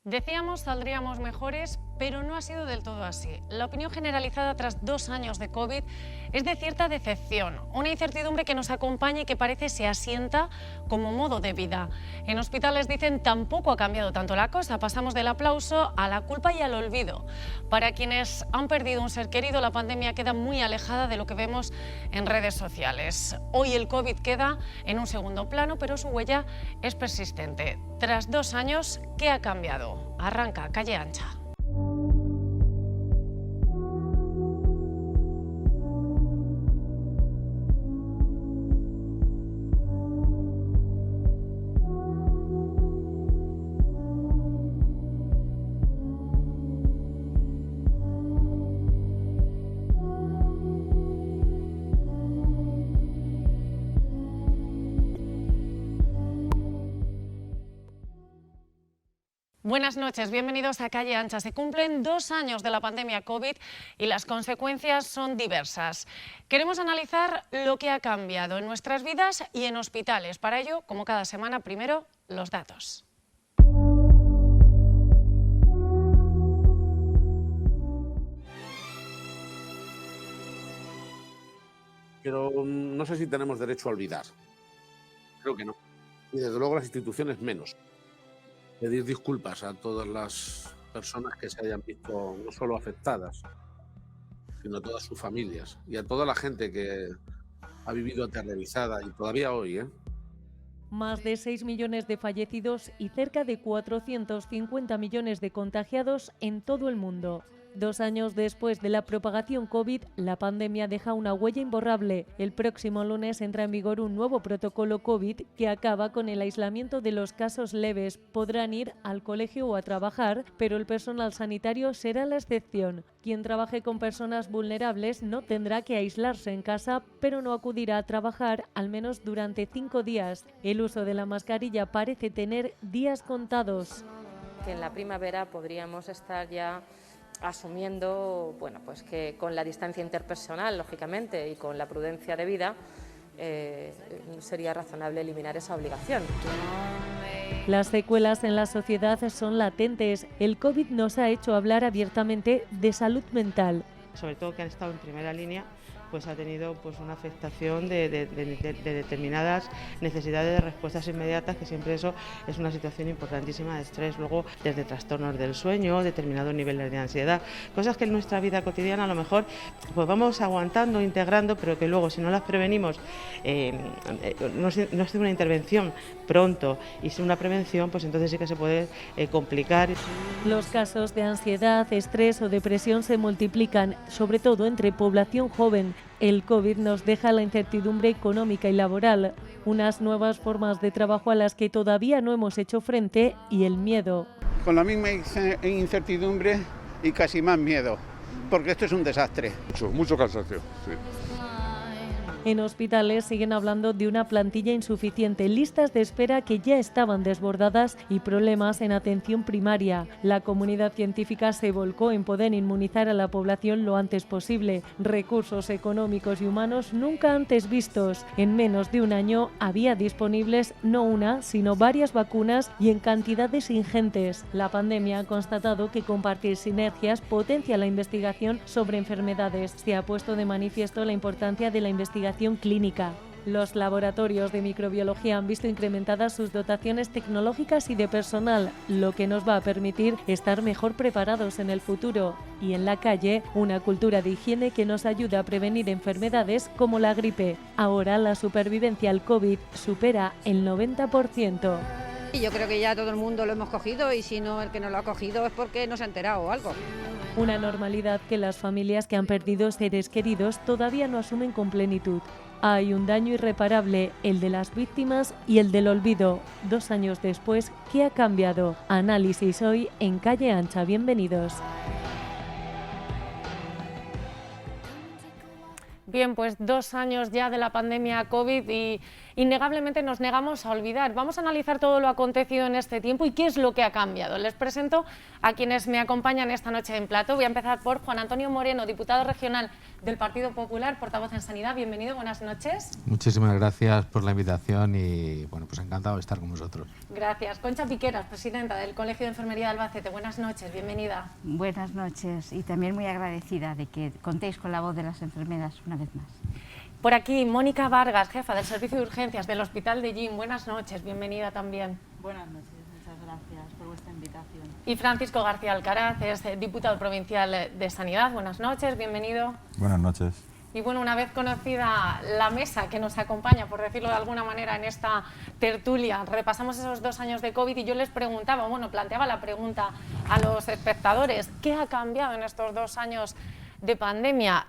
Decíamos saldríamos mejores, pero no ha sido del todo así. La opinión generalizada tras 2 años de COVID es de cierta decepción, una incertidumbre que nos acompaña y que parece se asienta como modo de vida. En hospitales dicen tampoco ha cambiado tanto la cosa, pasamos del aplauso a la culpa y al olvido. Para quienes han perdido un ser querido, la pandemia queda muy alejada de lo que vemos en redes sociales. Hoy el COVID queda en un segundo plano, pero su huella es persistente. Tras 2 años, ¿qué ha cambiado? Arranca Calle Ancha. Buenas noches, bienvenidos a Calle Ancha. Se cumplen 2 años de la pandemia COVID y las consecuencias son diversas. Queremos analizar lo que ha cambiado en nuestras vidas y en hospitales. Para ello, como cada semana, primero los datos. Pero no sé si tenemos derecho a olvidar. Creo que no. Y desde luego las instituciones menos. Pedir disculpas a todas las personas que se hayan visto no solo afectadas, sino a todas sus familias y a toda la gente que ha vivido aterrorizada y todavía hoy, Más de 6 millones de fallecidos y cerca de 450 millones de contagiados en todo el mundo. 2 años después de la propagación COVID, la pandemia deja una huella imborrable. El próximo lunes entra en vigor un nuevo protocolo COVID que acaba con el aislamiento de los casos leves. Podrán ir al colegio o a trabajar, pero el personal sanitario será la excepción. Quien trabaje con personas vulnerables no tendrá que aislarse en casa, pero no acudirá a trabajar al menos durante 5 días. El uso de la mascarilla parece tener días contados. Que en la primavera podríamos estar ya asumiendo, pues que con la distancia interpersonal, lógicamente, y con la prudencia debida, sería razonable eliminar esa obligación. Las secuelas en la sociedad son latentes. El COVID nos ha hecho hablar abiertamente de salud mental. Sobre todo que han estado en primera línea, pues ha tenido una afectación de determinadas necesidades de respuestas inmediatas, que siempre eso es una situación importantísima de estrés. Luego, desde trastornos del sueño, determinados niveles de ansiedad, cosas que en nuestra vida cotidiana a lo mejor pues vamos aguantando, integrando, pero que luego si no las prevenimos, no es una intervención pronto y sin una prevención, pues entonces sí que se puede complicar. Los casos de ansiedad, estrés o depresión se multiplican, sobre todo entre población joven. El COVID nos deja la incertidumbre económica y laboral, unas nuevas formas de trabajo a las que todavía no hemos hecho frente y el miedo. Con la misma incertidumbre y casi más miedo, porque esto es un desastre. Mucho cansancio, sí. En hospitales siguen hablando de una plantilla insuficiente, listas de espera que ya estaban desbordadas y problemas en atención primaria. La comunidad científica se volcó en poder inmunizar a la población lo antes posible. Recursos económicos y humanos nunca antes vistos. En menos de un año había disponibles no una, sino varias vacunas y en cantidades ingentes. La pandemia ha constatado que compartir sinergias potencia la investigación sobre enfermedades. Se ha puesto de manifiesto la importancia de la investigación clínica. Los laboratorios de microbiología han visto incrementadas sus dotaciones tecnológicas y de personal, lo que nos va a permitir estar mejor preparados en el futuro. Y en la calle, una cultura de higiene que nos ayuda a prevenir enfermedades como la gripe. Ahora la supervivencia al COVID supera el 90%. Y yo creo que ya todo el mundo lo hemos cogido, y si no, el que no lo ha cogido es porque no se ha enterado o algo. Una normalidad que las familias que han perdido seres queridos todavía no asumen con plenitud. Hay un daño irreparable, el de las víctimas y el del olvido. 2 años después, ¿qué ha cambiado? Análisis hoy en Calle Ancha. Bienvenidos. Bien, pues 2 años ya de la pandemia COVID y innegablemente nos negamos a olvidar. Vamos a analizar todo lo acontecido en este tiempo y qué es lo que ha cambiado. Les presento a quienes me acompañan esta noche en plato. Voy a empezar por Juan Antonio Moreno, diputado regional del Partido Popular, portavoz en Sanidad. Bienvenido, buenas noches. Muchísimas gracias por la invitación y bueno, pues encantado de estar con vosotros. Gracias. Concha Piqueras, presidenta del Colegio de Enfermería de Albacete. Buenas noches, bienvenida. Buenas noches y también muy agradecida de que contéis con la voz de las enfermeras una vez más. Por aquí, Mónica Vargas, jefa del Servicio de Urgencias del Hospital de Llin. Buenas noches, bienvenida también. Buenas noches, muchas gracias por vuestra invitación. Y Francisco García Alcaraz, es diputado provincial de Sanidad. Buenas noches, bienvenido. Buenas noches. Y bueno, una vez conocida la mesa que nos acompaña, por decirlo de alguna manera, en esta tertulia, repasamos esos 2 años de COVID y yo les preguntaba, planteaba la pregunta a los espectadores, ¿qué ha cambiado en estos 2 años de pandemia?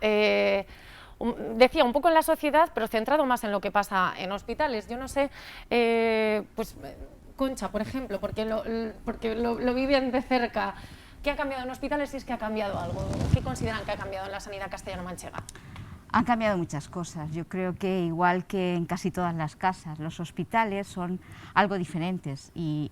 Decía, un poco en la sociedad, pero centrado más en lo que pasa en hospitales. Yo no sé, Concha, por ejemplo, porque lo viven de cerca, ¿qué ha cambiado en hospitales si es que ha cambiado algo? ¿Qué consideran que ha cambiado en la sanidad castellano-manchega? Han cambiado muchas cosas. Yo creo que igual que en casi todas las casas, los hospitales son algo diferentes y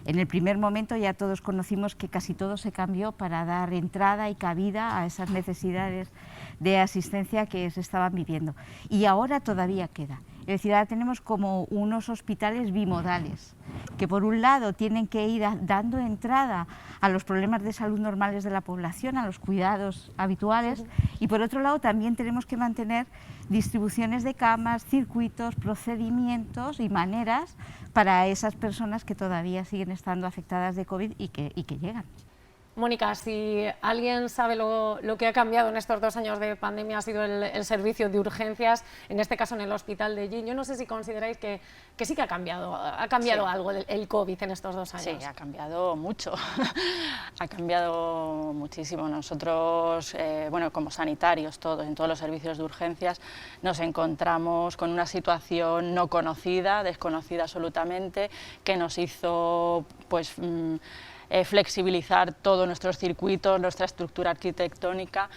en el primer momento ya todos conocimos que casi todo se cambió para dar entrada y cabida a esas necesidades de asistencia que se estaban viviendo. Y ahora todavía queda. Es decir, ahora tenemos como unos hospitales bimodales, que por un lado tienen que ir dando entrada a los problemas de salud normales de la población, a los cuidados habituales, y por otro lado también tenemos que mantener distribuciones de camas, circuitos, procedimientos y maneras para esas personas que todavía siguen estando afectadas de COVID y que llegan. Mónica, si alguien sabe lo que ha cambiado en estos 2 años de pandemia ha sido el servicio de urgencias, en este caso en el Hospital de Llin. Yo no sé si consideráis que sí que ha cambiado algo el COVID en estos 2 años. Sí, ha cambiado mucho, ha cambiado muchísimo. Nosotros, como sanitarios todos, en todos los servicios de urgencias, nos encontramos con una situación no conocida, desconocida absolutamente, que nos hizo flexibilizar todos nuestros circuitos, nuestra estructura arquitectónica.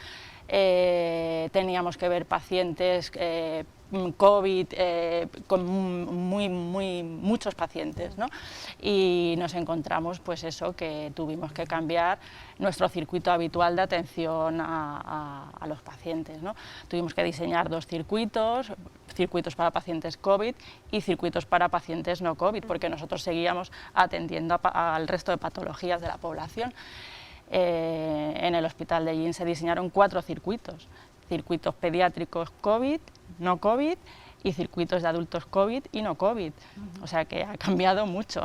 Teníamos que ver pacientes COVID, con muchos pacientes, ¿no? Y nos encontramos que tuvimos que cambiar nuestro circuito habitual de atención a los pacientes, ¿no? Tuvimos que diseñar 2 circuitos para pacientes COVID y circuitos para pacientes no COVID, porque nosotros seguíamos atendiendo al resto de patologías de la población. En el Hospital de Llin se diseñaron 4 circuitos pediátricos COVID, no COVID, y circuitos de adultos COVID y no COVID. O sea que ha cambiado mucho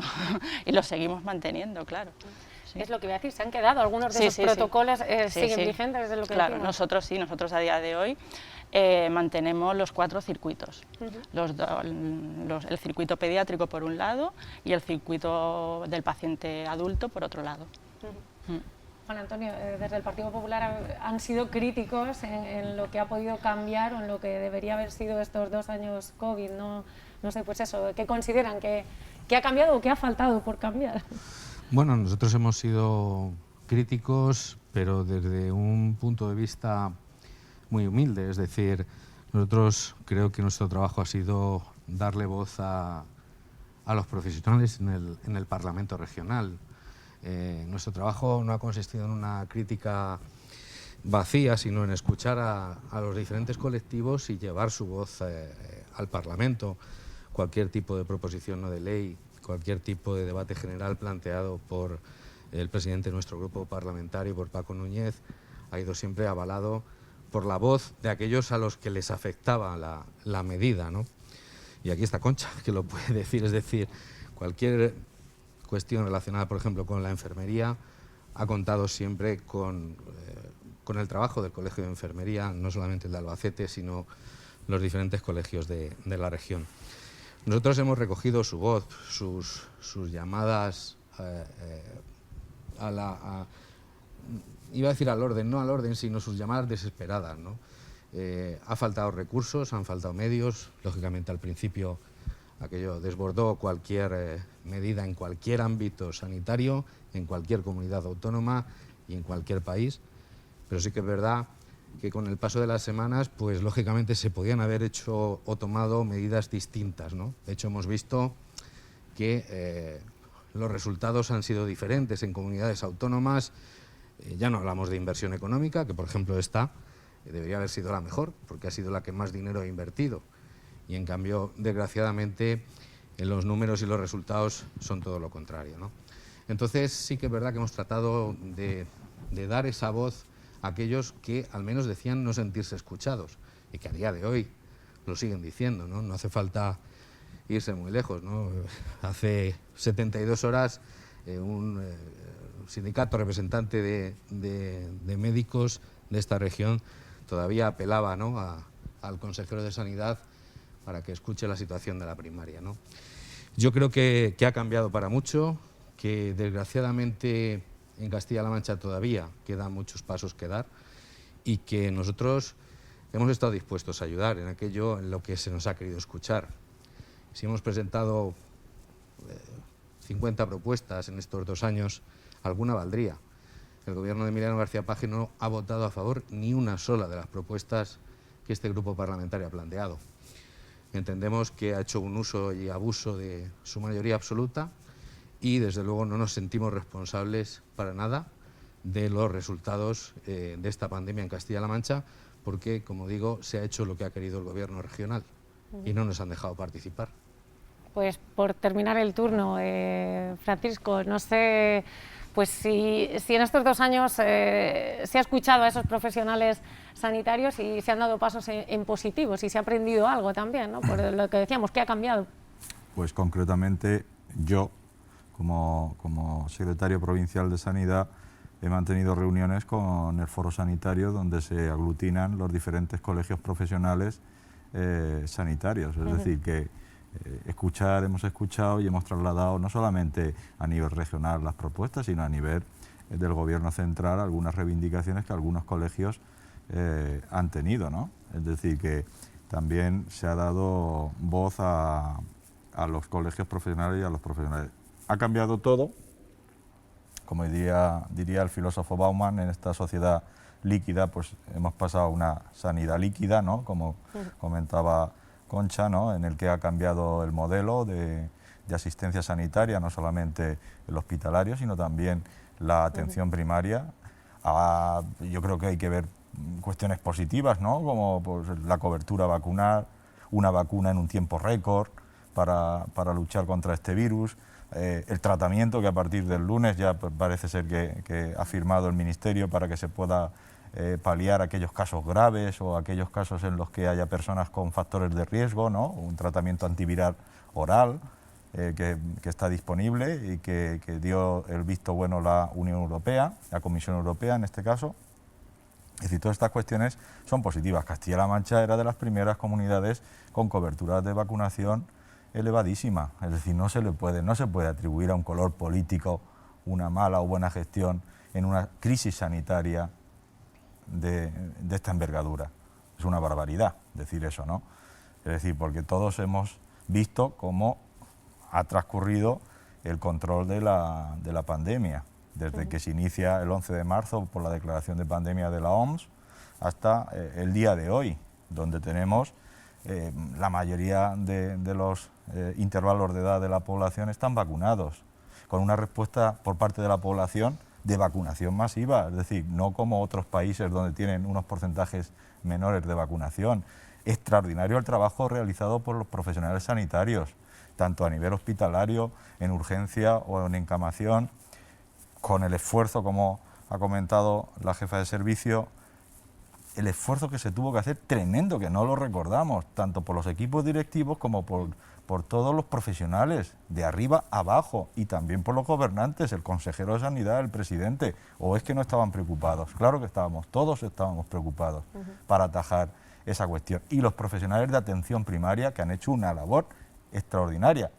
y lo seguimos manteniendo, claro. Sí. Es lo que voy a decir, se han quedado algunos de esos protocolos, siguen vigentes desde lo que claro, decimos. nosotros a día de hoy mantenemos los 4 circuitos, el circuito pediátrico por un lado y el circuito del paciente adulto por otro lado. Juan Antonio, desde el Partido Popular han sido críticos en lo que ha podido cambiar o en lo que debería haber sido estos 2 años COVID, no sé, ¿qué consideran que ha cambiado o qué ha faltado por cambiar? Bueno, nosotros hemos sido críticos, pero desde un punto de vista muy humilde, es decir, nosotros creo que nuestro trabajo ha sido darle voz a los profesionales en el Parlamento regional. Nuestro trabajo no ha consistido en una crítica vacía, sino en escuchar a los diferentes colectivos y llevar su voz al Parlamento. Cualquier tipo de proposición no de ley, cualquier tipo de debate general planteado por el presidente de nuestro grupo parlamentario, por Paco Núñez, ha ido siempre avalado por la voz de aquellos a los que les afectaba la medida, ¿no? Y aquí está Concha, que lo puede decir, es decir, cualquier cuestión relacionada, por ejemplo, con la enfermería, ha contado siempre con el trabajo del Colegio de Enfermería, no solamente el de Albacete, sino los diferentes colegios de la región. Nosotros hemos recogido su voz, sus llamadas iba a decir al orden, no al orden, sino sus llamadas desesperadas, ¿no? Ha faltado recursos, han faltado medios, lógicamente al principio aquello desbordó cualquier medida en cualquier ámbito sanitario, en cualquier comunidad autónoma y en cualquier país, pero sí que es verdad que con el paso de las semanas, pues lógicamente se podían haber hecho o tomado medidas distintas, ¿no? De hecho, hemos visto que los resultados han sido diferentes en comunidades autónomas. Ya no hablamos de inversión económica, que por ejemplo esta debería haber sido la mejor, porque ha sido la que más dinero ha invertido. Y en cambio, desgraciadamente, en los números y los resultados son todo lo contrario, ¿no? Entonces sí que es verdad que hemos tratado de dar esa voz a aquellos que al menos decían no sentirse escuchados y que a día de hoy lo siguen diciendo, ¿no? No hace falta irse muy lejos, ¿no? Hace 72 horas un sindicato representante de médicos de esta región todavía apelaba, ¿no?, al consejero de Sanidad para que escuche la situación de la primaria, ¿no? Yo creo que ha cambiado para mucho, que desgraciadamente en Castilla-La Mancha todavía quedan muchos pasos que dar y que nosotros hemos estado dispuestos a ayudar en aquello en lo que se nos ha querido escuchar. Si hemos presentado 50 propuestas en estos 2 años, alguna valdría. El gobierno de Emiliano García Paje no ha votado a favor ni una sola de las propuestas que este grupo parlamentario ha planteado. Entendemos que ha hecho un uso y abuso de su mayoría absoluta y desde luego no nos sentimos responsables para nada de los resultados de esta pandemia en Castilla-La Mancha, porque, como digo, se ha hecho lo que ha querido el gobierno regional y no nos han dejado participar. Pues por terminar el turno, Francisco, no sé pues si en estos 2 años se ha escuchado a esos profesionales sanitarios y se han dado pasos en positivo, si se ha aprendido algo también, ¿no? Por lo que decíamos, ¿qué ha cambiado? Pues concretamente yo, como secretario provincial de Sanidad, he mantenido reuniones con el foro sanitario donde se aglutinan los diferentes colegios profesionales sanitarios, es decir, que hemos escuchado y hemos trasladado no solamente a nivel regional las propuestas, sino a nivel del gobierno central algunas reivindicaciones que algunos colegios han tenido, ¿no? Es decir, que también se ha dado voz a los colegios profesionales y a los profesionales. Ha cambiado todo, como diría el filósofo Bauman, en esta sociedad líquida, pues hemos pasado a una sanidad líquida, ¿no? Como comentaba Concha, ¿no?, en el que ha cambiado el modelo de asistencia sanitaria, no solamente el hospitalario, sino también la atención primaria. Yo creo que hay que ver cuestiones positivas, ¿no?, como pues, la cobertura vacunal, una vacuna en un tiempo récord para luchar contra este virus, el tratamiento que a partir del lunes ya parece ser que ha firmado el Ministerio para que se pueda paliar aquellos casos graves o aquellos casos en los que haya personas con factores de riesgo, ¿no? Un tratamiento antiviral oral que está disponible y que dio el visto bueno la Unión Europea, la Comisión Europea en este caso. Es decir, todas estas cuestiones son positivas. Castilla-La Mancha era de las primeras comunidades con cobertura de vacunación elevadísima. Es decir, no se puede atribuir a un color político una mala o buena gestión en una crisis sanitaria de esta envergadura. Es una barbaridad decir eso, ¿no? Es decir, porque todos hemos visto cómo ha transcurrido el control de la pandemia, desde que se inicia el 11 de marzo por la declaración de pandemia de la OMS hasta el día de hoy, donde tenemos la mayoría de los intervalos de edad de la población están vacunados, con una respuesta por parte de la población de vacunación masiva, es decir, no como otros países donde tienen unos porcentajes menores de vacunación. Extraordinario el trabajo realizado por los profesionales sanitarios, tanto a nivel hospitalario, en urgencia o en encamación, con el esfuerzo, como ha comentado la jefa de servicio, el esfuerzo que se tuvo que hacer tremendo, que no lo recordamos, tanto por los equipos directivos como por todos los profesionales, de arriba a abajo, y también por los gobernantes, el consejero de Sanidad, el presidente. ¿O es que no estaban preocupados? Claro que estábamos, todos estábamos preocupados para atajar esa cuestión. Y los profesionales de atención primaria, que han hecho una labor extraordinaria,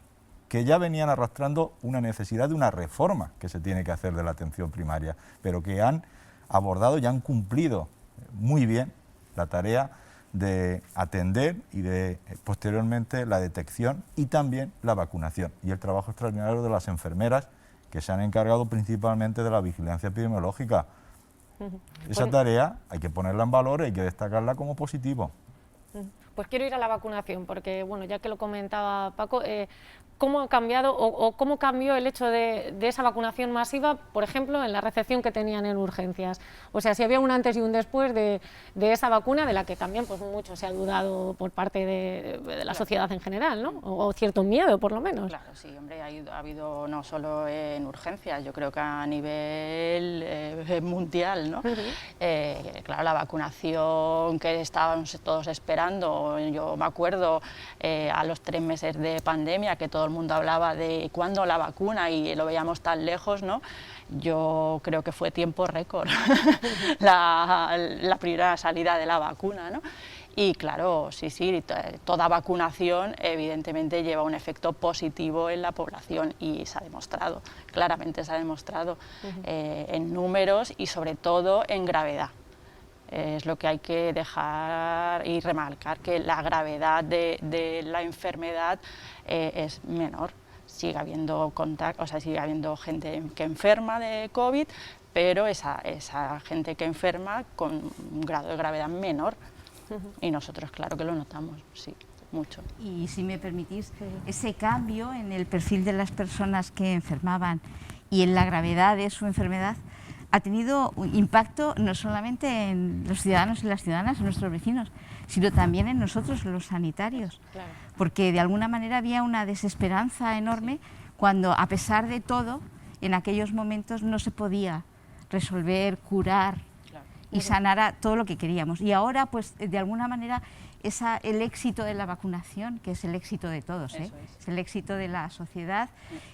que ya venían arrastrando una necesidad de una reforma que se tiene que hacer de la atención primaria, pero que han abordado y han cumplido muy bien la tarea de atender y de posteriormente la detección y también la vacunación, y el trabajo extraordinario de las enfermeras, que se han encargado principalmente de la vigilancia epidemiológica. Esa tarea hay que ponerla en valor, hay que destacarla como positivo. Pues quiero ir a la vacunación, porque bueno, ya que lo comentaba Paco, ¿cómo ha cambiado o cómo cambió el hecho de esa vacunación masiva, por ejemplo, en la recepción que tenían en urgencias? O sea, si había un antes y un después de esa vacuna, de la que también pues mucho se ha dudado por parte de la sociedad en general, ¿no? O cierto miedo, por lo menos. Claro, sí, hombre, ha habido no solo en urgencias, yo creo que a nivel mundial, ¿no? Claro, la vacunación que estábamos todos esperando, yo me acuerdo a los 3 meses de pandemia que todo el mundo hablaba de cuándo la vacuna y lo veíamos tan lejos, ¿no? Yo creo que fue tiempo récord la primera salida de la vacuna, ¿no? Y claro, sí, toda vacunación evidentemente lleva un efecto positivo en la población y se ha demostrado, claramente se ha demostrado en números y sobre todo en gravedad. Es lo que hay que dejar y remarcar, que la gravedad de la enfermedad es menor. Sigue habiendo sigue habiendo gente que enferma de COVID, pero esa gente que enferma con un grado de gravedad menor. Y nosotros, claro que lo notamos, sí, mucho. Y si me permitís, ese cambio en el perfil de las personas que enfermaban y en la gravedad de su enfermedad ha tenido un impacto no solamente en los ciudadanos y las ciudadanas, en nuestros vecinos, sino también en nosotros, los sanitarios. Claro. Porque de alguna manera había una desesperanza enorme cuando, a pesar de todo, en aquellos momentos no se podía resolver, curar y sanar a todo lo que queríamos. Y ahora, pues, de alguna manera, el éxito de la vacunación, que es el éxito de todos, es el éxito de la sociedad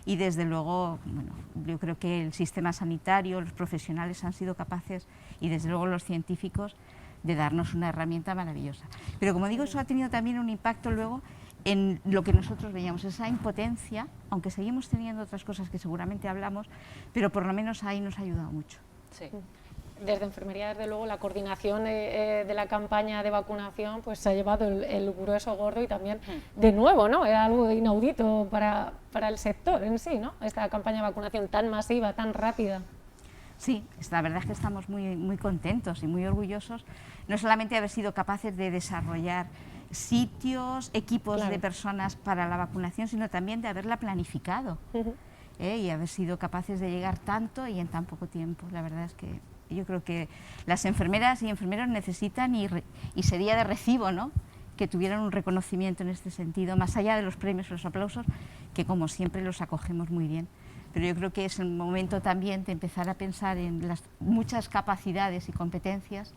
y, desde luego, bueno, yo creo que el sistema sanitario, los profesionales han sido capaces, y desde luego los científicos, de darnos una herramienta maravillosa. Pero, como digo, eso ha tenido también un impacto luego en lo que nosotros veíamos, esa impotencia, aunque seguimos teniendo otras cosas que seguramente hablamos, pero por lo menos ahí nos ha ayudado mucho. Sí. Desde Enfermería, desde luego, la coordinación de la campaña de vacunación pues se ha llevado el grueso gordo y también, de nuevo, ¿no? Era algo inaudito para el sector en sí, ¿no? Esta campaña de vacunación tan masiva, tan rápida. Sí, la verdad es que estamos muy, muy contentos y muy orgullosos, no solamente de haber sido capaces de desarrollar sitios, equipos de personas para la vacunación, sino también de haberla planificado y haber sido capaces de llegar tanto y en tan poco tiempo. La verdad es que yo creo que las enfermeras y enfermeros necesitan y sería de recibo, ¿no?, que tuvieran un reconocimiento en este sentido, más allá de los premios o los aplausos, que como siempre los acogemos muy bien. Pero yo creo que es el momento también de empezar a pensar en las muchas capacidades y competencias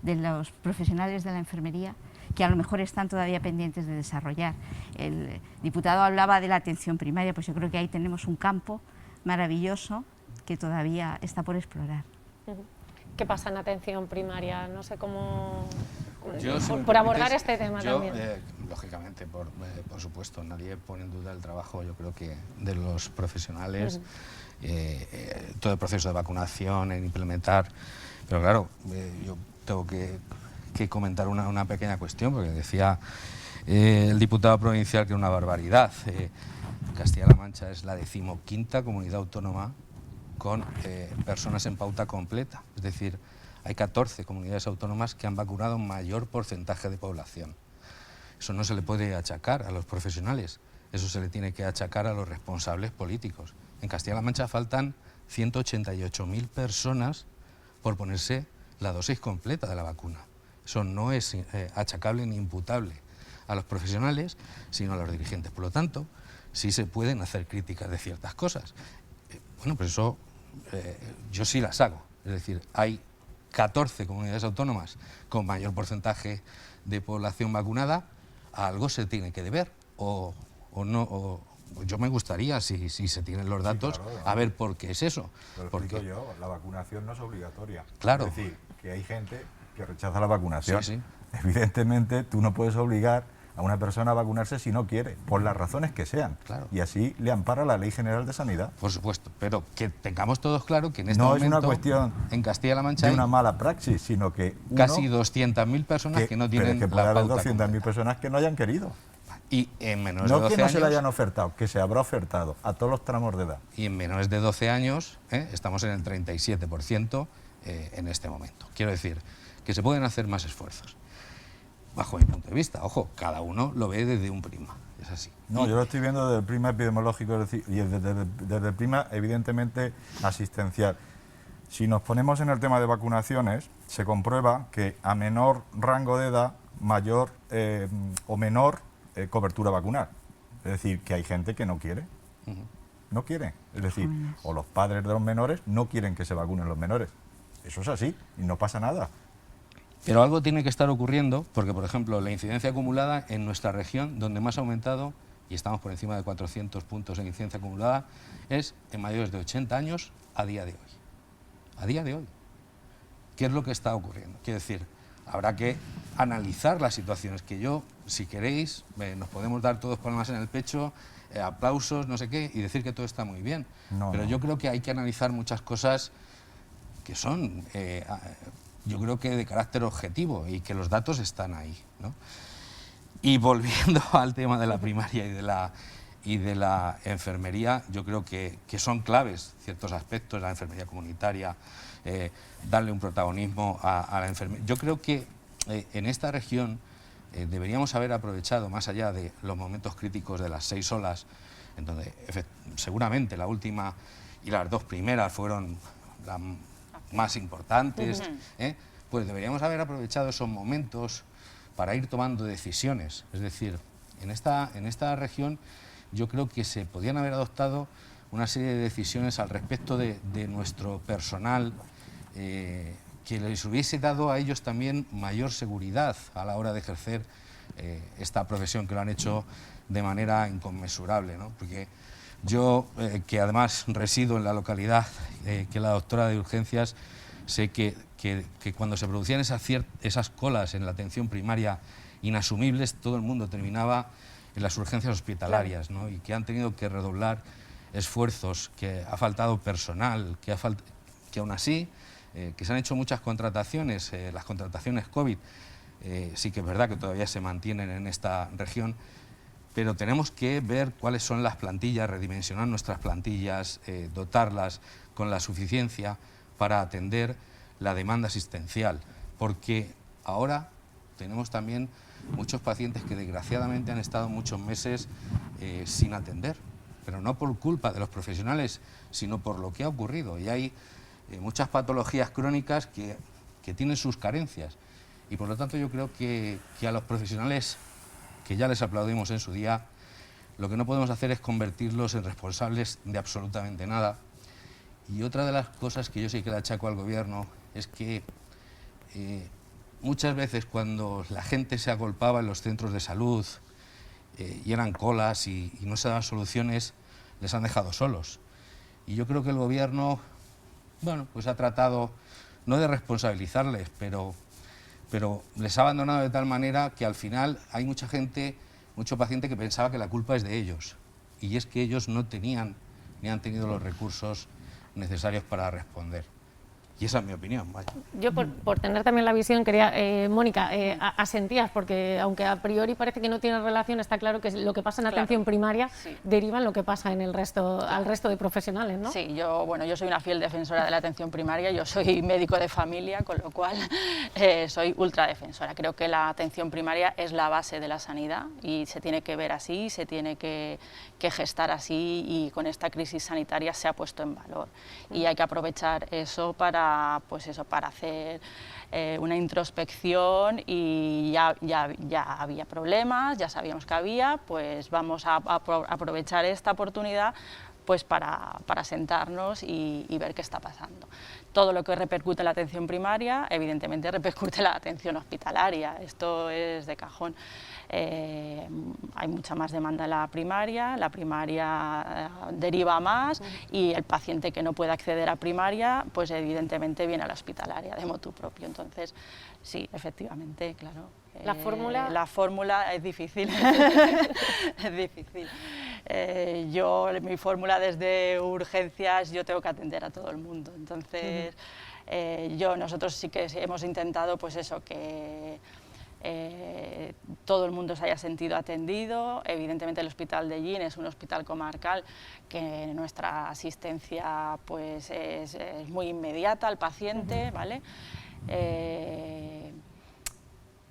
de los profesionales de la enfermería que a lo mejor están todavía pendientes de desarrollar. El diputado hablaba de la atención primaria, pues yo creo que ahí tenemos un campo maravilloso que todavía está por explorar. ¿Qué pasa en atención primaria? No sé cómo... por abordar este tema también. Lógicamente, por supuesto, nadie pone en duda el trabajo, yo creo que de los profesionales, todo el proceso de vacunación, en implementar, pero claro, yo tengo que comentar una pequeña cuestión, porque decía el diputado provincial que es una barbaridad. Castilla-La Mancha es la 15ª comunidad autónoma con personas en pauta completa, es decir, hay 14 comunidades autónomas que han vacunado un mayor porcentaje de población. Eso no se le puede achacar a los profesionales, eso se le tiene que achacar a los responsables políticos. En Castilla-La Mancha faltan 188.000 personas por ponerse la dosis completa de la vacuna. Eso no es achacable ni imputable a los profesionales, sino a los dirigentes. Por lo tanto, sí se pueden hacer críticas de ciertas cosas. Bueno, pues eso yo sí las hago. Es decir, hay 14 comunidades autónomas con mayor porcentaje de población vacunada, a algo se tiene que deber, o no, yo me gustaría, si se tienen los datos, claro, a ver por qué es eso. Lo explico yo, la vacunación no es obligatoria. Claro. Es decir, que hay gente que rechaza la vacunación. Sí. Evidentemente, tú no puedes obligar a una persona a vacunarse si no quiere, por las razones que sean. Claro. Y así le ampara la Ley General de Sanidad. Por supuesto, pero que tengamos todos claro que en este no momento... No es una cuestión en Castilla-La Mancha de una mala praxis, sino que... Casi 200.000 personas que no tienen que puede la haber pauta 200.000 personas que no hayan querido. Y en menores de 12 años... No que no se le hayan ofertado, que se habrá ofertado a todos los tramos de edad. Y en menores de 12 años estamos en el 37%, en este momento. Quiero decir, que se pueden hacer más esfuerzos. Bajo mi punto de vista, ojo, cada uno lo ve desde un prisma, es así. No, yo lo estoy viendo desde el prisma epidemiológico, es decir, y desde el prisma evidentemente asistencial. Si nos ponemos en el tema de vacunaciones, se comprueba que a menor rango de edad, mayor o menor cobertura vacunal. Es decir, que hay gente que no quiere. No quiere. Es decir, o los padres de los menores no quieren que se vacunen los menores. Eso es así y no pasa nada. Pero algo tiene que estar ocurriendo porque, por ejemplo, la incidencia acumulada en nuestra región, donde más ha aumentado, y estamos por encima de 400 puntos en incidencia acumulada, es en mayores de 80 años a día de hoy. A día de hoy. ¿Qué es lo que está ocurriendo? Quiero decir, habrá que analizar las situaciones, que yo, si queréis, nos podemos dar todos palmas en el pecho, aplausos, no sé qué, y decir que todo está muy bien. Pero yo creo que hay que analizar muchas cosas que son, yo creo que de carácter objetivo y que los datos están ahí, ¿no? Y volviendo al tema de la primaria y de la enfermería, yo creo que son claves ciertos aspectos de la enfermería comunitaria, darle un protagonismo a la enfermería. Yo creo que en esta región deberíamos haber aprovechado, más allá de los momentos críticos de las 6 olas, en donde seguramente la última y las 2 primeras fueron las más importantes, pues deberíamos haber aprovechado esos momentos para ir tomando decisiones. Es decir, en esta región yo creo que se podían haber adoptado una serie de decisiones al respecto de nuestro personal, que les hubiese dado a ellos también mayor seguridad a la hora de ejercer esta profesión, que lo han hecho de manera inconmensurable, ¿no? Porque yo, que además resido en la localidad, que es la doctora de urgencias, sé que cuando se producían esas colas en la atención primaria inasumibles, todo el mundo terminaba en las urgencias hospitalarias, ¿no? Y que han tenido que redoblar esfuerzos, que ha faltado personal, que aún así, que se han hecho muchas contrataciones, las contrataciones COVID, sí que es verdad que todavía se mantienen en esta región, pero tenemos que ver cuáles son las plantillas, redimensionar nuestras plantillas, dotarlas con la suficiencia para atender la demanda asistencial, porque ahora tenemos también muchos pacientes que desgraciadamente han estado muchos meses sin atender, pero no por culpa de los profesionales, sino por lo que ha ocurrido. Y hay muchas patologías crónicas que tienen sus carencias. Y por lo tanto yo creo que a los profesionales, que ya les aplaudimos en su día, lo que no podemos hacer es convertirlos en responsables de absolutamente nada. Y otra de las cosas que yo sí que le achaco al gobierno es que muchas veces cuando la gente se agolpaba en los centros de salud y eran colas y no se daban soluciones, les han dejado solos. Y yo creo que el gobierno, bueno, pues ha tratado, no de responsabilizarles, pero les ha abandonado de tal manera que al final hay mucha gente, mucho paciente que pensaba que la culpa es de ellos. Y es que ellos no tenían ni han tenido los recursos necesarios para responder. Y esa es mi opinión. Vaya. Yo, por tener también la visión, quería, Mónica, asentías, porque aunque a priori parece que no tiene relación, está claro que lo que pasa en atención primaria deriva en lo que pasa en el resto, al resto de profesionales, ¿no? Sí, yo soy una fiel defensora de la atención primaria, yo soy médico de familia, con lo cual soy ultradefensora. Creo que la atención primaria es la base de la sanidad y se tiene que ver así, se tiene que gestar así, y con esta crisis sanitaria se ha puesto en valor. Y hay que aprovechar eso para hacer una introspección, y ya había problemas, ya sabíamos que había, pues vamos a aprovechar esta oportunidad pues para sentarnos y ver qué está pasando. Todo lo que repercute en la atención primaria, evidentemente repercute en la atención hospitalaria, esto es de cajón. Hay mucha más demanda en la primaria deriva más, y el paciente que no puede acceder a primaria, pues evidentemente viene a la hospitalaria de motu propio. Entonces, sí, efectivamente, claro. ¿La fórmula? La fórmula es difícil, es difícil. Mi fórmula desde urgencias, yo tengo que atender a todo el mundo, entonces nosotros sí que hemos intentado pues eso, que todo el mundo se haya sentido atendido. Evidentemente el Hospital de Llín es un hospital comarcal que nuestra asistencia pues, es muy inmediata al paciente, ¿vale?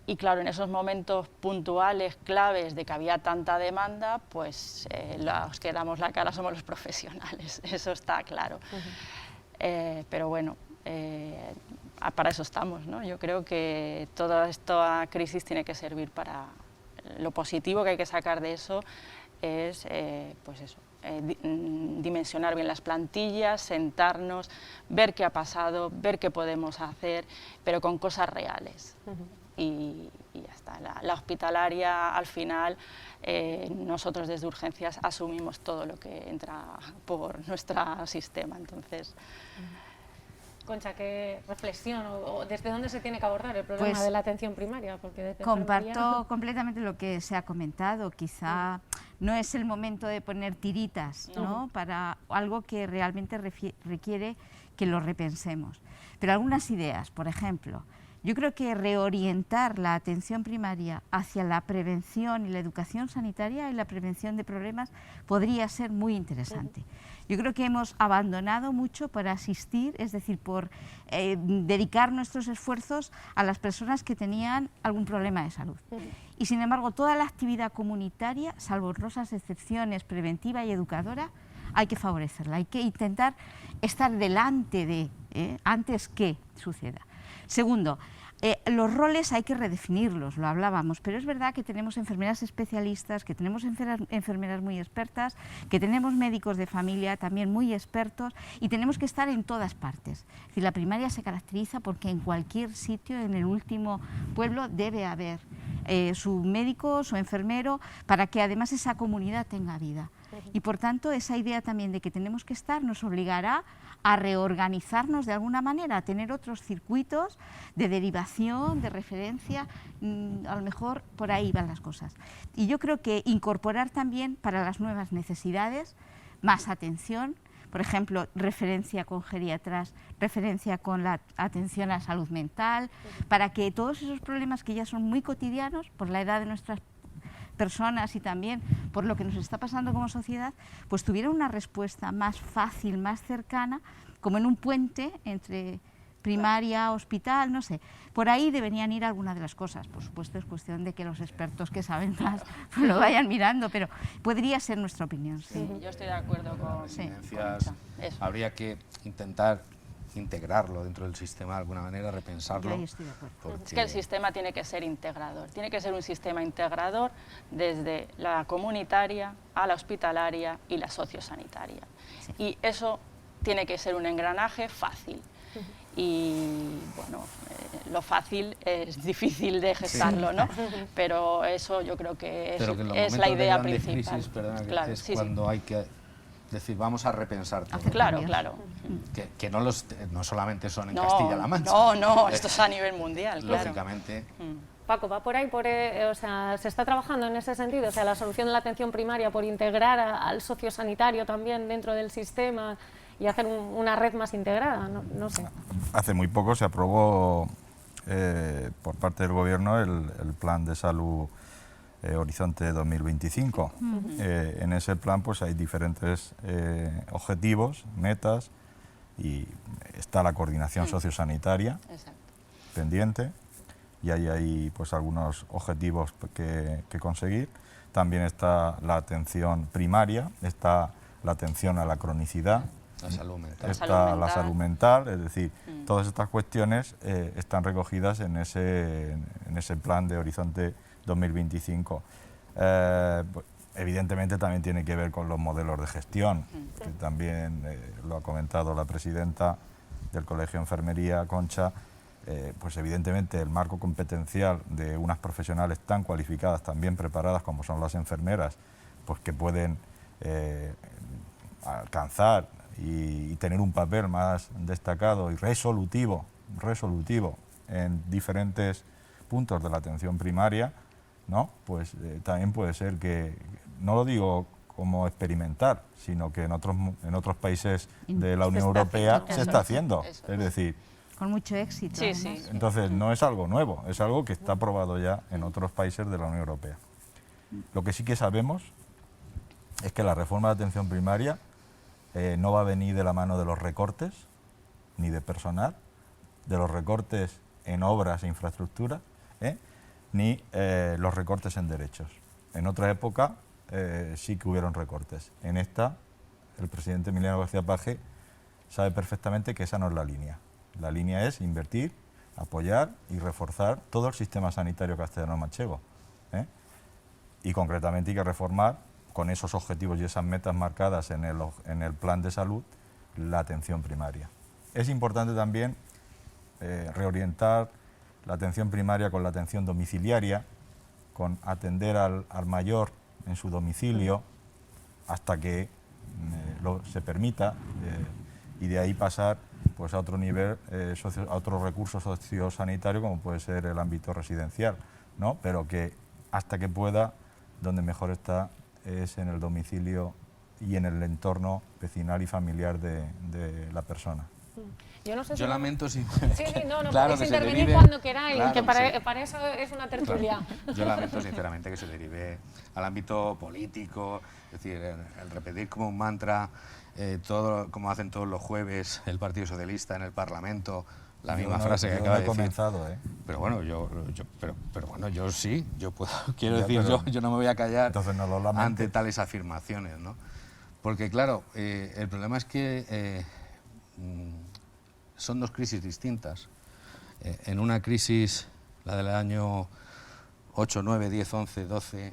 Y claro, en esos momentos puntuales, claves de que había tanta demanda, pues los que damos la cara somos los profesionales, eso está claro. Pero bueno, para eso estamos, ¿no? Yo creo que toda esta crisis tiene que servir para... Lo positivo que hay que sacar de eso es, pues eso, dimensionar bien las plantillas, sentarnos, ver qué ha pasado, ver qué podemos hacer, pero con cosas reales. Y ya está. La hospitalaria, al final, nosotros desde urgencias asumimos todo lo que entra por nuestro sistema, entonces... Concha, ¿qué reflexión o desde dónde se tiene que abordar el problema de la atención primaria? Porque comparto completamente lo que se ha comentado. Quizá no es el momento de poner tiritas, ¿no? Para algo que realmente requiere que lo repensemos. Pero algunas ideas, por ejemplo, yo creo que reorientar la atención primaria hacia la prevención y la educación sanitaria y la prevención de problemas podría ser muy interesante. Yo creo que hemos abandonado mucho por asistir, es decir, por dedicar nuestros esfuerzos a las personas que tenían algún problema de salud. Y sin embargo, toda la actividad comunitaria, salvo honrosas excepciones, preventiva y educadora, hay que favorecerla, hay que intentar estar delante de, antes que suceda. Segundo, los roles hay que redefinirlos, lo hablábamos, pero es verdad que tenemos enfermeras especialistas, que tenemos enfermeras muy expertas, que tenemos médicos de familia también muy expertos y tenemos que estar en todas partes. Es decir, la primaria se caracteriza porque en cualquier sitio, en el último pueblo, debe haber su médico, su enfermero, para que además esa comunidad tenga vida. Y por tanto, esa idea también de que tenemos que estar nos obligará a reorganizarnos de alguna manera, a tener otros circuitos de derivación, de referencia, a lo mejor por ahí van las cosas. Y yo creo que incorporar también para las nuevas necesidades más atención, por ejemplo, referencia con geriatras, referencia con la atención a la salud mental, para que todos esos problemas que ya son muy cotidianos por la edad de nuestras personas y también por lo que nos está pasando como sociedad, pues tuvieran una respuesta más fácil, más cercana, como en un puente entre primaria, hospital, no sé. Por ahí deberían ir algunas de las cosas. Por supuesto, es cuestión de que los expertos que saben más lo vayan mirando, pero podría ser nuestra opinión. Sí. Yo estoy de acuerdo con... Habría que intentar integrarlo dentro del sistema de alguna manera, repensarlo. Yo ahí estoy de acuerdo. Porque... Es que el sistema tiene que ser integrador, tiene que ser un sistema integrador desde la comunitaria a la hospitalaria y la sociosanitaria. Sí. Y eso tiene que ser un engranaje fácil. Y bueno, lo fácil es difícil de gestarlo, ¿no? Pero eso yo creo que es la idea principal. Crisis, perdona, claro, es cuando hay que decir, vamos a repensar todo. Claro, claro. Que no solamente son en Castilla-La Mancha. No, esto es a nivel mundial, lógicamente. Claro. Paco, va por ahí, o sea, se está trabajando en ese sentido, o sea, la solución de la atención primaria por integrar al sociosanitario también dentro del sistema y hacer una red más integrada, no sé. Hace muy poco se aprobó por parte del Gobierno el Plan de Salud Horizonte 2025. En ese plan pues hay diferentes objetivos, metas, y está la coordinación sociosanitaria pendiente, y ahí hay pues algunos objetivos que conseguir. También está la atención primaria, está la atención a la cronicidad, la salud mental. Está la salud mental, es decir, todas estas cuestiones están recogidas en ese plan de Horizonte 2025. Evidentemente también tiene que ver con los modelos de gestión, que también lo ha comentado la presidenta del Colegio de Enfermería, Concha. Pues evidentemente el marco competencial de unas profesionales tan cualificadas, tan bien preparadas como son las enfermeras, pues que pueden alcanzar y tener un papel más destacado y resolutivo en diferentes puntos de la atención primaria, ¿no? Pues también puede ser que, no lo digo como experimentar, sino que en otros países de la Unión Europea se está haciendo. Es decir, con mucho éxito. Sí, además. sí. Entonces, no es algo nuevo, es algo que está aprobado ya en otros países de la Unión Europea. Lo que sí que sabemos es que la reforma de atención primaria no va a venir de la mano de los recortes, ni de personal, de los recortes en obras e infraestructuras, ni los recortes en derechos. En otra época sí que hubieron recortes. En esta, el presidente Emiliano García Paje sabe perfectamente que esa no es la línea. La línea es invertir, apoyar y reforzar todo el sistema sanitario castellano-manchego. Y concretamente hay que reformar, con esos objetivos y esas metas marcadas en el plan de salud, la atención primaria. Es importante también reorientar la atención primaria con la atención domiciliaria, con atender al mayor en su domicilio hasta que se permita, y de ahí pasar pues a otro nivel, a otro recurso sociosanitario como puede ser el ámbito residencial, ¿no? Pero que hasta que pueda, donde mejor está es en el domicilio y en el entorno vecinal y familiar de la persona. Yo no sé Yo lamento si... Sí, no, claro, podéis que se intervenir derive... cuando queráis, Claro, que sí. para eso es una tertulia. Claro. Yo lamento sinceramente que se derive al ámbito político, es decir, el repetir como un mantra, todo como hacen todos los jueves el Partido Socialista en el Parlamento, la misma frase que acaba de decir. Comenzado, Pero bueno, pero bueno, yo sí, yo puedo, quiero Ya, decir, pero yo no me voy a callar entonces no lo lamentes. ante tales afirmaciones, ¿no? Porque claro, el problema es que son dos crisis distintas. En una crisis, la del año 8, 9, 10, 11, 12,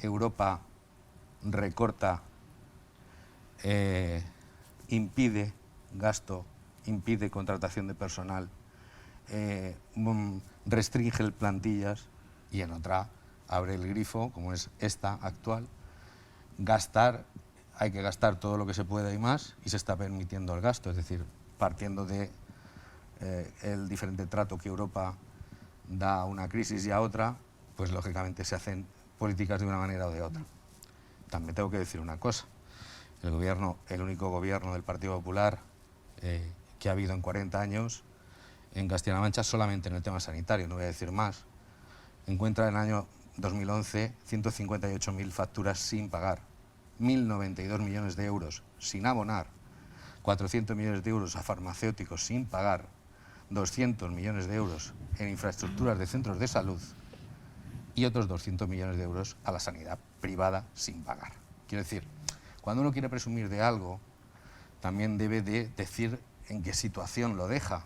Europa recorta, impide gasto, impide contratación de personal, restringe plantillas, y en otra abre el grifo, como es esta actual, hay que gastar todo lo que se pueda y más, y se está permitiendo el gasto, es decir, partiendo de el diferente trato que Europa da a una crisis y a otra, pues lógicamente se hacen políticas de una manera o de otra. También tengo que decir una cosa, el único gobierno del Partido Popular que ha habido en 40 años en Castilla-La Mancha, solamente en el tema sanitario, no voy a decir más, encuentra en el año 2011 158.000 facturas sin pagar, 1.092 millones de euros sin abonar, 400 millones de euros a farmacéuticos sin pagar, 200 millones de euros en infraestructuras de centros de salud y otros 200 millones de euros a la sanidad privada sin pagar. Quiero decir, cuando uno quiere presumir de algo, también debe de decir en qué situación lo deja.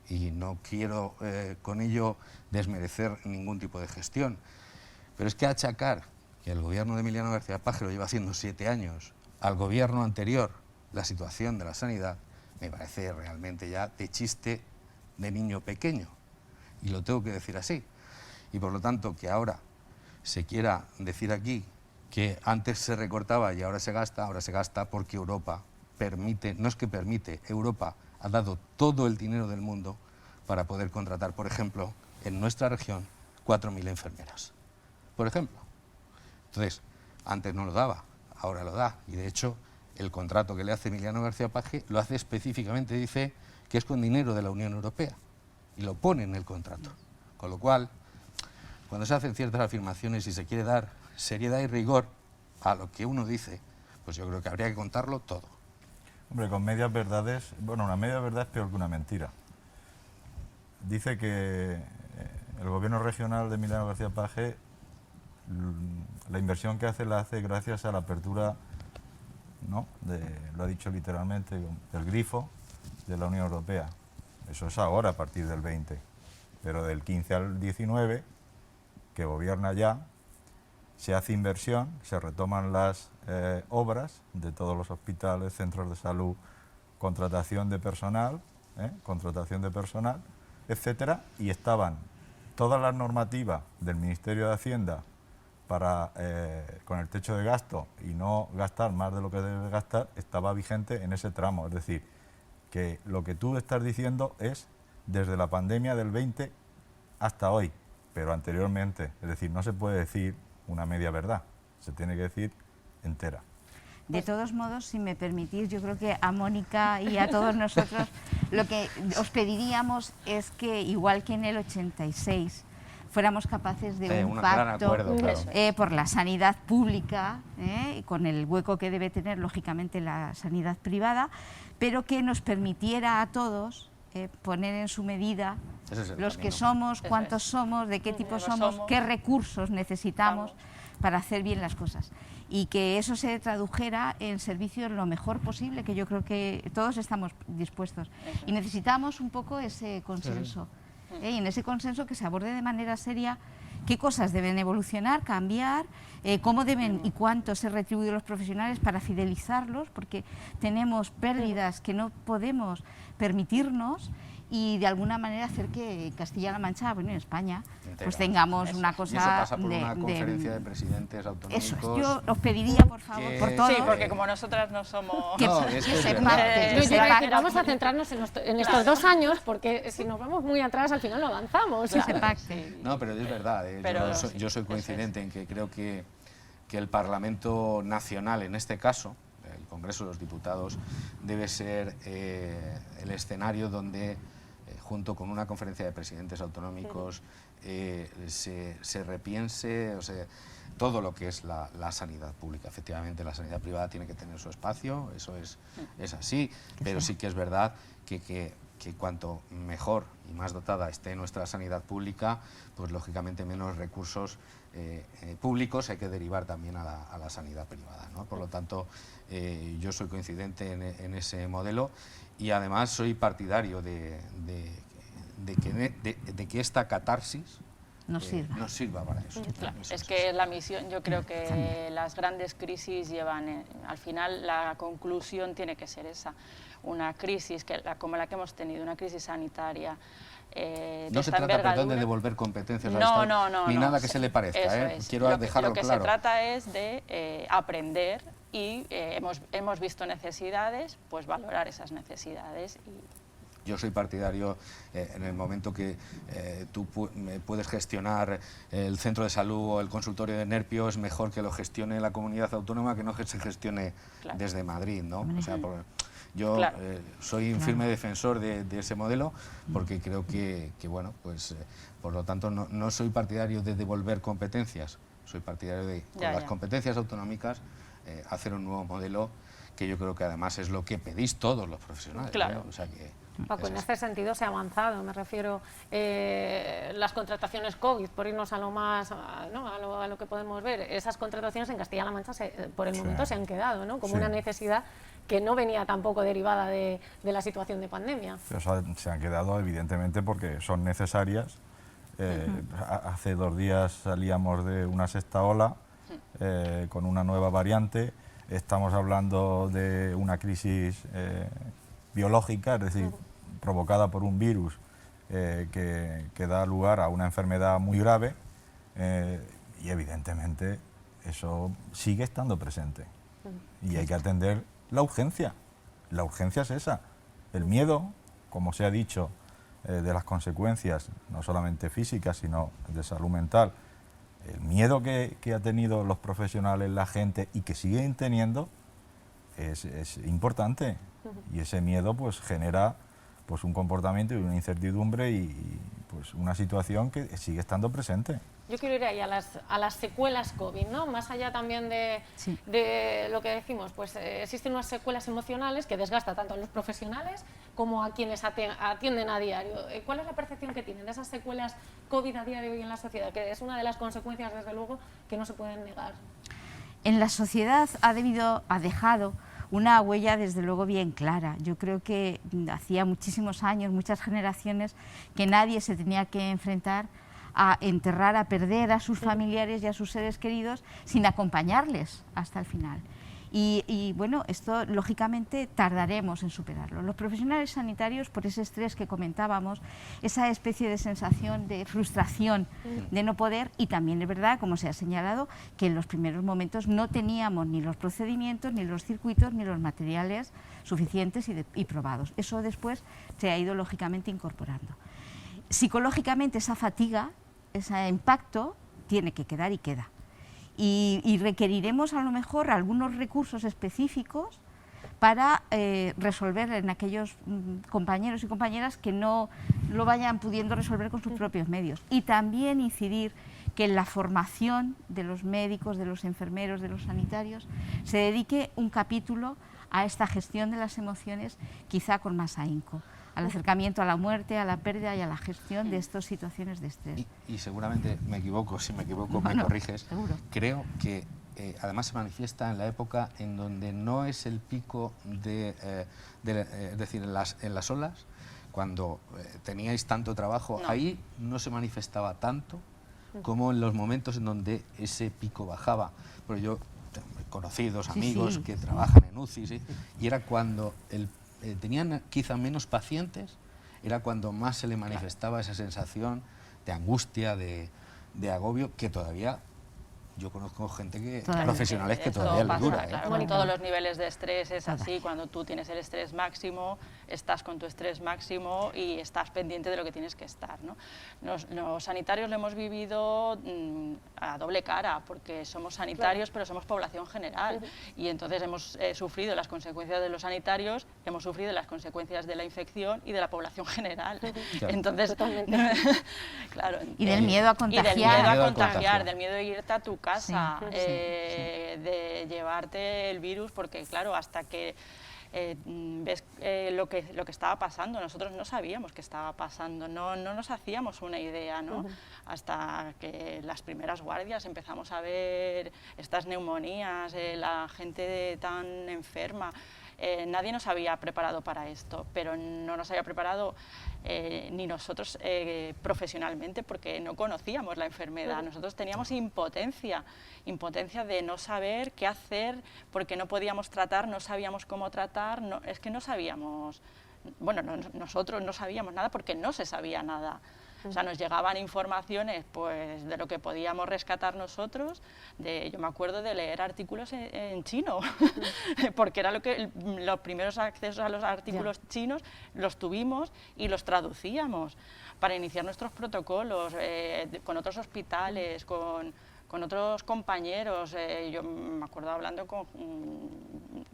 Y no quiero con ello desmerecer ningún tipo de gestión. Pero es que achacar que el gobierno de Emiliano García Paje lo lleva haciendo 7 años, al gobierno anterior, la situación de la sanidad, me parece realmente ya de chiste de niño pequeño. Y lo tengo que decir así. Y por lo tanto, que ahora se quiera decir aquí que antes se recortaba y ahora se gasta porque Europa permite, no es que permite, Europa ha dado todo el dinero del mundo para poder contratar, por ejemplo, en nuestra región, 4.000 enfermeras. Por ejemplo. Entonces, antes no lo daba, ahora lo da. Y de hecho, el contrato que le hace Emiliano García Paje lo hace específicamente, dice que es con dinero de la Unión Europea. Y lo pone en el contrato. Con lo cual, cuando se hacen ciertas afirmaciones y se quiere dar seriedad y rigor a lo que uno dice, pues yo creo que habría que contarlo todo. Hombre, con medias verdades, bueno, una media verdad es peor que una mentira. Dice que el gobierno regional de Emiliano García Paje, la inversión que hace la hace gracias a la apertura, ¿no?, lo ha dicho literalmente, del grifo de la Unión Europea. Eso es ahora, a partir del 20. Pero del 15 al 19, que gobierna ya, se hace inversión, se retoman las obras de todos los hospitales, centros de salud, contratación de personal, etcétera, y estaban todas las normativas del Ministerio de Hacienda para, con el techo de gasto y no gastar más de lo que debe gastar, estaba vigente en ese tramo. Es decir, que lo que tú estás diciendo es desde la pandemia del 20 hasta hoy, pero anteriormente. Es decir, no se puede decir una media verdad, se tiene que decir entera. De todos modos, si me permitís, yo creo que a Mónica y a todos nosotros Lo que os pediríamos es que, igual que en el 86, fuéramos capaces de un pacto por la sanidad pública, y con el hueco que debe tener, lógicamente, la sanidad privada, pero que nos permitiera a todos poner en su medida los que somos, cuántos somos, de qué tipo somos, qué recursos necesitamos para hacer bien las cosas. Y que eso se tradujera en servicios lo mejor posible, que yo creo que todos estamos dispuestos. Y necesitamos un poco ese consenso. Y en ese consenso que se aborde de manera seria qué cosas deben evolucionar, cambiar, cómo deben y cuánto ser retribuidos los profesionales para fidelizarlos, porque tenemos pérdidas que no podemos permitirnos, y de alguna manera hacer que Castilla-La Mancha, bueno, en España, pues tengamos una cosa. Y eso pasa por una conferencia de presidentes autonómicos. Eso es, yo os pediría, por favor, por todo. Sí, porque como nosotras no somos... Vamos a centrarnos en estos 2 años, porque si nos vamos muy atrás, al final no avanzamos. No, pero es verdad, yo soy coincidente en que creo que el Parlamento Nacional, en este caso, el Congreso de los Diputados, debe ser el escenario donde, junto con una conferencia de presidentes autonómicos, se repiense, o sea, todo lo que es la sanidad pública. Efectivamente, la sanidad privada tiene que tener su espacio, eso es así, pero sí que es verdad que cuanto mejor y más dotada esté nuestra sanidad pública, pues lógicamente menos recursos públicos hay que derivar también a la sanidad privada, ¿no? Por lo tanto, yo soy coincidente en ese modelo, y además soy partidario de que esta catarsis nos sirva para eso. Claro, es que la misión, yo creo que las grandes crisis llevan, al final la conclusión tiene que ser esa, una crisis como la que hemos tenido, una crisis sanitaria. No se trata, perdón, de devolver competencias al Estado, ni nada que se le parezca, quiero dejarlo claro. Lo que se trata es de aprender, y hemos visto necesidades, pues valorar esas necesidades. Yo soy partidario, en el momento que tú puedes gestionar el centro de salud o el consultorio de Nerpio, es mejor que lo gestione la comunidad autónoma que no que se gestione desde Madrid, ¿no? O sea, yo soy un firme defensor de ese modelo, porque creo que bueno, pues por lo tanto no soy partidario de devolver competencias, soy partidario de, con las competencias autonómicas, hacer un nuevo modelo, que yo creo que además es lo que pedís todos los profesionales. Claro. O sea que Paco, en este sentido se ha avanzado, me refiero las contrataciones COVID, por irnos a lo más, ¿no? a lo que podemos ver, esas contrataciones en Castilla-La Mancha por el momento se han quedado, ¿no? Como una necesidad que no venía tampoco derivada de la situación de pandemia. Pero se han quedado evidentemente porque son necesarias. Hace 2 días salíamos de una 6ª ola con una nueva variante. Estamos hablando de una crisis biológica, es decir, provocada por un virus que da lugar a una enfermedad muy grave, y evidentemente eso sigue estando presente. Y hay que atender la urgencia. La urgencia es esa. El miedo, como se ha dicho, de las consecuencias, no solamente físicas, sino de salud mental. El miedo que han tenido los profesionales, la gente, y que siguen teniendo, es importante. Y ese miedo pues genera pues un comportamiento y una incertidumbre y pues una situación que sigue estando presente. Yo quiero ir ahí a las secuelas COVID, ¿no? Más allá también de lo que decimos, pues existen unas secuelas emocionales que desgastan tanto a los profesionales como a quienes atienden a diario. ¿Cuál es la percepción que tienen de esas secuelas COVID a día de hoy en la sociedad? Que es una de las consecuencias, desde luego, que no se pueden negar. En la sociedad ha dejado una huella, desde luego, bien clara. Yo creo que hacía muchísimos años, muchas generaciones, que nadie se tenía que enfrentar a enterrar, a perder a sus familiares y a sus seres queridos sin acompañarles hasta el final. Y bueno, esto lógicamente tardaremos en superarlo. Los profesionales sanitarios, por ese estrés que comentábamos, esa especie de sensación de frustración, de no poder, y también es verdad, como se ha señalado, que en los primeros momentos no teníamos ni los procedimientos, ni los circuitos, ni los materiales suficientes y probados. Eso después se ha ido lógicamente incorporando. Psicológicamente esa fatiga, ese impacto, tiene que quedar y queda. Y requeriremos a lo mejor algunos recursos específicos para resolver en aquellos compañeros y compañeras que no lo vayan pudiendo resolver con sus propios medios. Y también incidir que en la formación de los médicos, de los enfermeros, de los sanitarios, se dedique un capítulo a esta gestión de las emociones, quizá con más ahínco, al acercamiento a la muerte, a la pérdida y a la gestión de estas situaciones de estrés. Y seguramente me equivoco, si me equivoco me corriges. Seguro. Creo que además se manifiesta en la época en donde no es el pico es decir, en las olas, cuando teníais tanto trabajo, ahí no se manifestaba tanto como en los momentos en donde ese pico bajaba. Pero yo conocidos, amigos que trabajan en UCI, y era cuando tenían quizá menos pacientes, era cuando más se le manifestaba esa sensación de angustia, de agobio, que todavía yo conozco gente profesionales que todavía les dura. Claro, con todos los niveles de estrés es así, cuando tú tienes el estrés máximo, estás con tu estrés máximo y estás pendiente de lo que tienes que estar, ¿no? Los sanitarios lo hemos vivido a doble cara, porque somos sanitarios, pero somos población general, y entonces hemos sufrido las consecuencias de los sanitarios, hemos sufrido las consecuencias de la infección y de la población general. Entonces, claro, y del miedo a contagiar. Y del miedo a contagiar, del miedo de irte a tu casa, de llevarte el virus, porque claro, hasta que ves lo que estaba pasando, nosotros no sabíamos qué estaba pasando, no nos hacíamos una idea, ¿no? Hasta que las primeras guardias empezamos a ver estas neumonías, la gente tan enferma. Nadie nos había preparado para esto, pero no nos había preparado ni nosotros profesionalmente, porque no conocíamos la enfermedad. Nosotros teníamos impotencia de no saber qué hacer, porque no podíamos tratar, no sabíamos cómo tratar, es que no sabíamos, bueno, nosotros no sabíamos nada porque no se sabía nada. O sea, nos llegaban informaciones pues, de lo que podíamos rescatar nosotros. Yo me acuerdo de leer artículos en chino, porque era los primeros accesos a los artículos chinos los tuvimos y los traducíamos para iniciar nuestros protocolos con otros hospitales, con otros compañeros. Yo me acuerdo hablando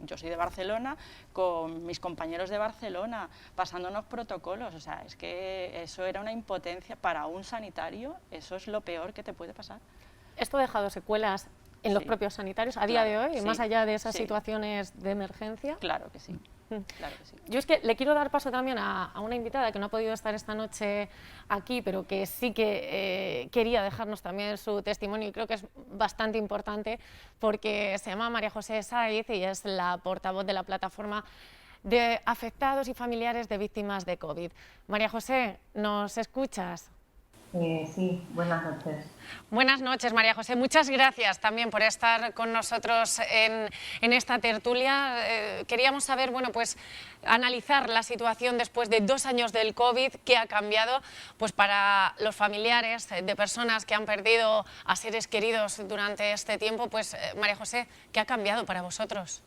yo soy de Barcelona, con mis compañeros de Barcelona, pasándonos protocolos. O sea, es que eso era una impotencia para un sanitario, eso es lo peor que te puede pasar. ¿Esto ha dejado secuelas en los propios sanitarios a día de hoy, más allá de esas situaciones de emergencia? Claro que sí. Claro que sí. Yo es que le quiero dar paso también a una invitada que no ha podido estar esta noche aquí, pero que sí que quería dejarnos también su testimonio, y creo que es bastante importante, porque se llama María José Saiz y es la portavoz de la plataforma de afectados y familiares de víctimas de COVID. María José, ¿nos escuchas? Sí, buenas noches. Buenas noches, María José. Muchas gracias también por estar con nosotros en esta tertulia. Queríamos saber, bueno, pues analizar la situación después de 2 años del COVID, qué ha cambiado pues para los familiares de personas que han perdido a seres queridos durante este tiempo. Pues, María José, ¿qué ha cambiado para vosotros?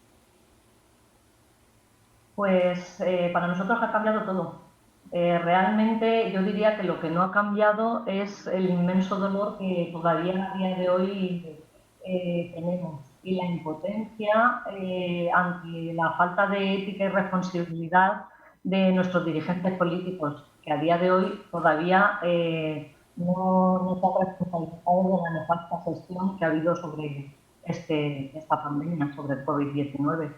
Pues para nosotros ha cambiado todo. Realmente yo diría que lo que no ha cambiado es el inmenso dolor que todavía a día de hoy tenemos, y la impotencia ante la falta de ética y responsabilidad de nuestros dirigentes políticos, que a día de hoy todavía no se ha responsabilizado de la nefasta gestión que ha habido sobre esta pandemia, sobre el COVID-19.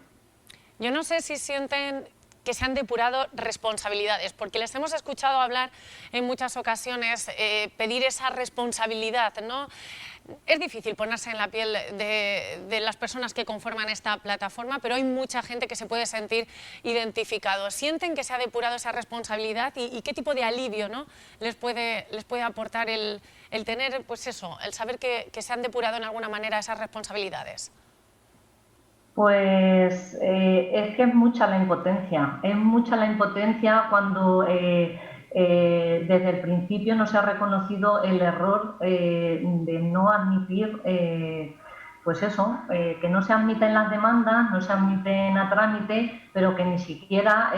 Yo no sé si sienten que se han depurado responsabilidades, porque les hemos escuchado hablar en muchas ocasiones, pedir esa responsabilidad, ¿no? Es difícil ponerse en la piel de las personas que conforman esta plataforma, pero hay mucha gente que se puede sentir identificado. ¿Sienten que se ha depurado esa responsabilidad y qué tipo de alivio, ¿no?, les puede aportar el tener, pues eso, el saber que se han depurado en alguna manera esas responsabilidades? Pues es que es mucha la impotencia cuando desde el principio no se ha reconocido el error de no admitir, pues eso, que no se admiten las demandas, no se admiten a trámite, pero que ni siquiera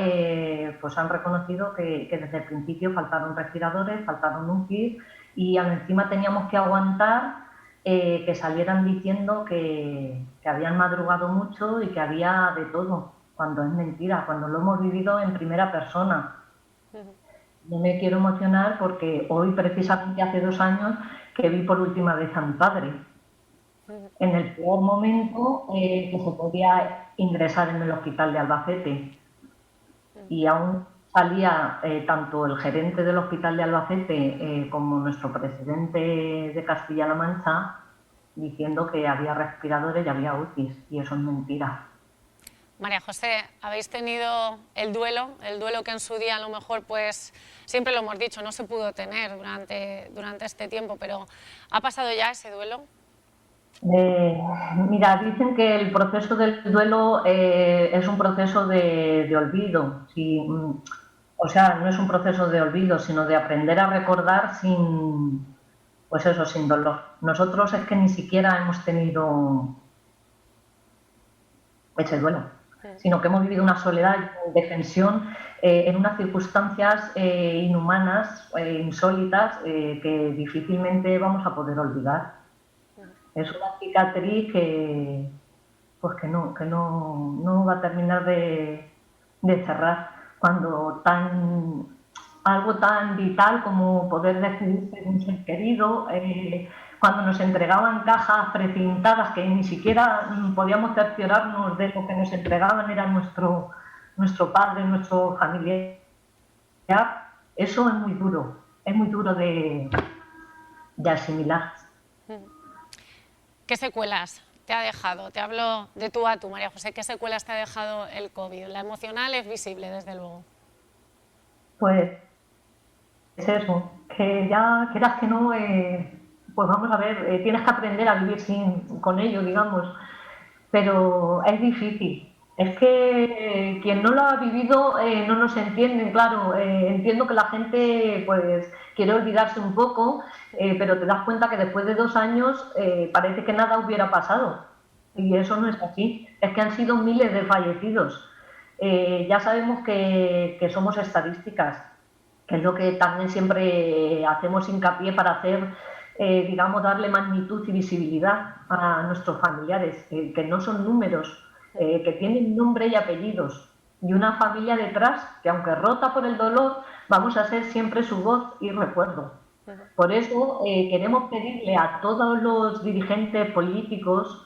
pues han reconocido que desde el principio faltaron respiradores, faltaron UCI, y encima teníamos que aguantar que salieran diciendo que habían madrugado mucho y que había de todo. cuando es mentira, cuando lo hemos vivido en primera persona. No me quiero emocionar porque hoy, precisamente hace 2 años, que vi por última vez a mi padre. En el peor momento que se podía ingresar en el hospital de Albacete. Y aún salía tanto el gerente del hospital de Albacete como nuestro presidente de Castilla-La Mancha diciendo que había respiradores y había UCIs, y eso es mentira. María José, habéis tenido el duelo que en su día a lo mejor, pues siempre lo hemos dicho, no se pudo tener durante este tiempo, pero ¿ha pasado ya ese duelo? Mira, dicen que el proceso del duelo es un proceso de olvido. Sí, o sea, no es un proceso de olvido, sino de aprender a recordar sin dolor. Nosotros es que ni siquiera hemos tenido ese duelo, sino que hemos vivido una soledad y indefensión en unas circunstancias inhumanas, insólitas, que difícilmente vamos a poder olvidar. Es una cicatriz que no va a terminar de cerrar, cuando algo tan vital como poder despedirse de un ser querido, cuando nos entregaban cajas precintadas que ni siquiera podíamos cerciorarnos de lo que nos entregaban, era nuestro padre, nuestro familiar. Eso es muy duro de asimilar. ¿Qué secuelas te ha dejado? Te hablo de tú a tú, María José. ¿Qué secuelas te ha dejado el COVID? La emocional es visible, desde luego. Pues es eso, que ya quieras que no, pues vamos a ver, tienes que aprender a vivir con ello, digamos, pero es difícil. Es que quien no lo ha vivido no nos entiende, claro. Entiendo que la gente pues quiere olvidarse un poco, pero te das cuenta que después de 2 años parece que nada hubiera pasado. Y eso no es así. Es que han sido miles de fallecidos. Ya sabemos que somos estadísticas, que es lo que también siempre hacemos hincapié para hacer, digamos, darle magnitud y visibilidad a nuestros familiares, que no son números, que tienen nombre y apellidos, y una familia detrás que, aunque rota por el dolor, vamos a ser siempre su voz y recuerdo. Por eso queremos pedirle a todos los dirigentes políticos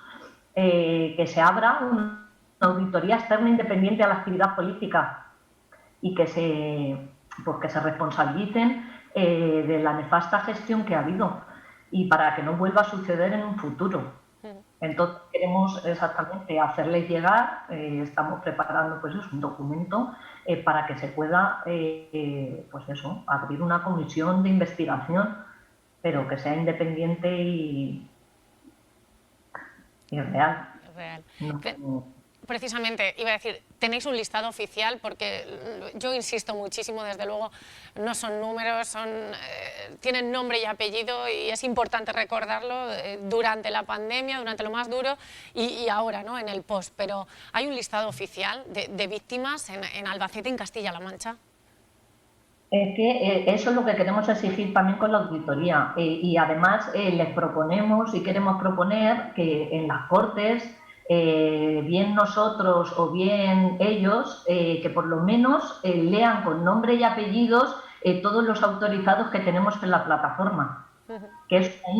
que se abra una auditoría externa independiente a la actividad política y que se responsabilicen de la nefasta gestión que ha habido, y para que no vuelva a suceder en un futuro. Entonces queremos exactamente hacerles llegar, estamos preparando pues un documento para que se pueda abrir una comisión de investigación, pero que sea independiente y real. Precisamente, iba a decir, tenéis un listado oficial, porque yo insisto muchísimo, desde luego, no son números, tienen nombre y apellido, y es importante recordarlo durante la pandemia, durante lo más duro y ahora, ¿no?, en el post. Pero ¿hay un listado oficial de víctimas en Albacete, en Castilla-La Mancha? Es que eso es lo que queremos exigir también con la auditoría, y además les proponemos y queremos proponer que en las Cortes, bien nosotros o bien ellos, que por lo menos lean con nombre y apellidos todos los autorizados que tenemos en la plataforma, que es una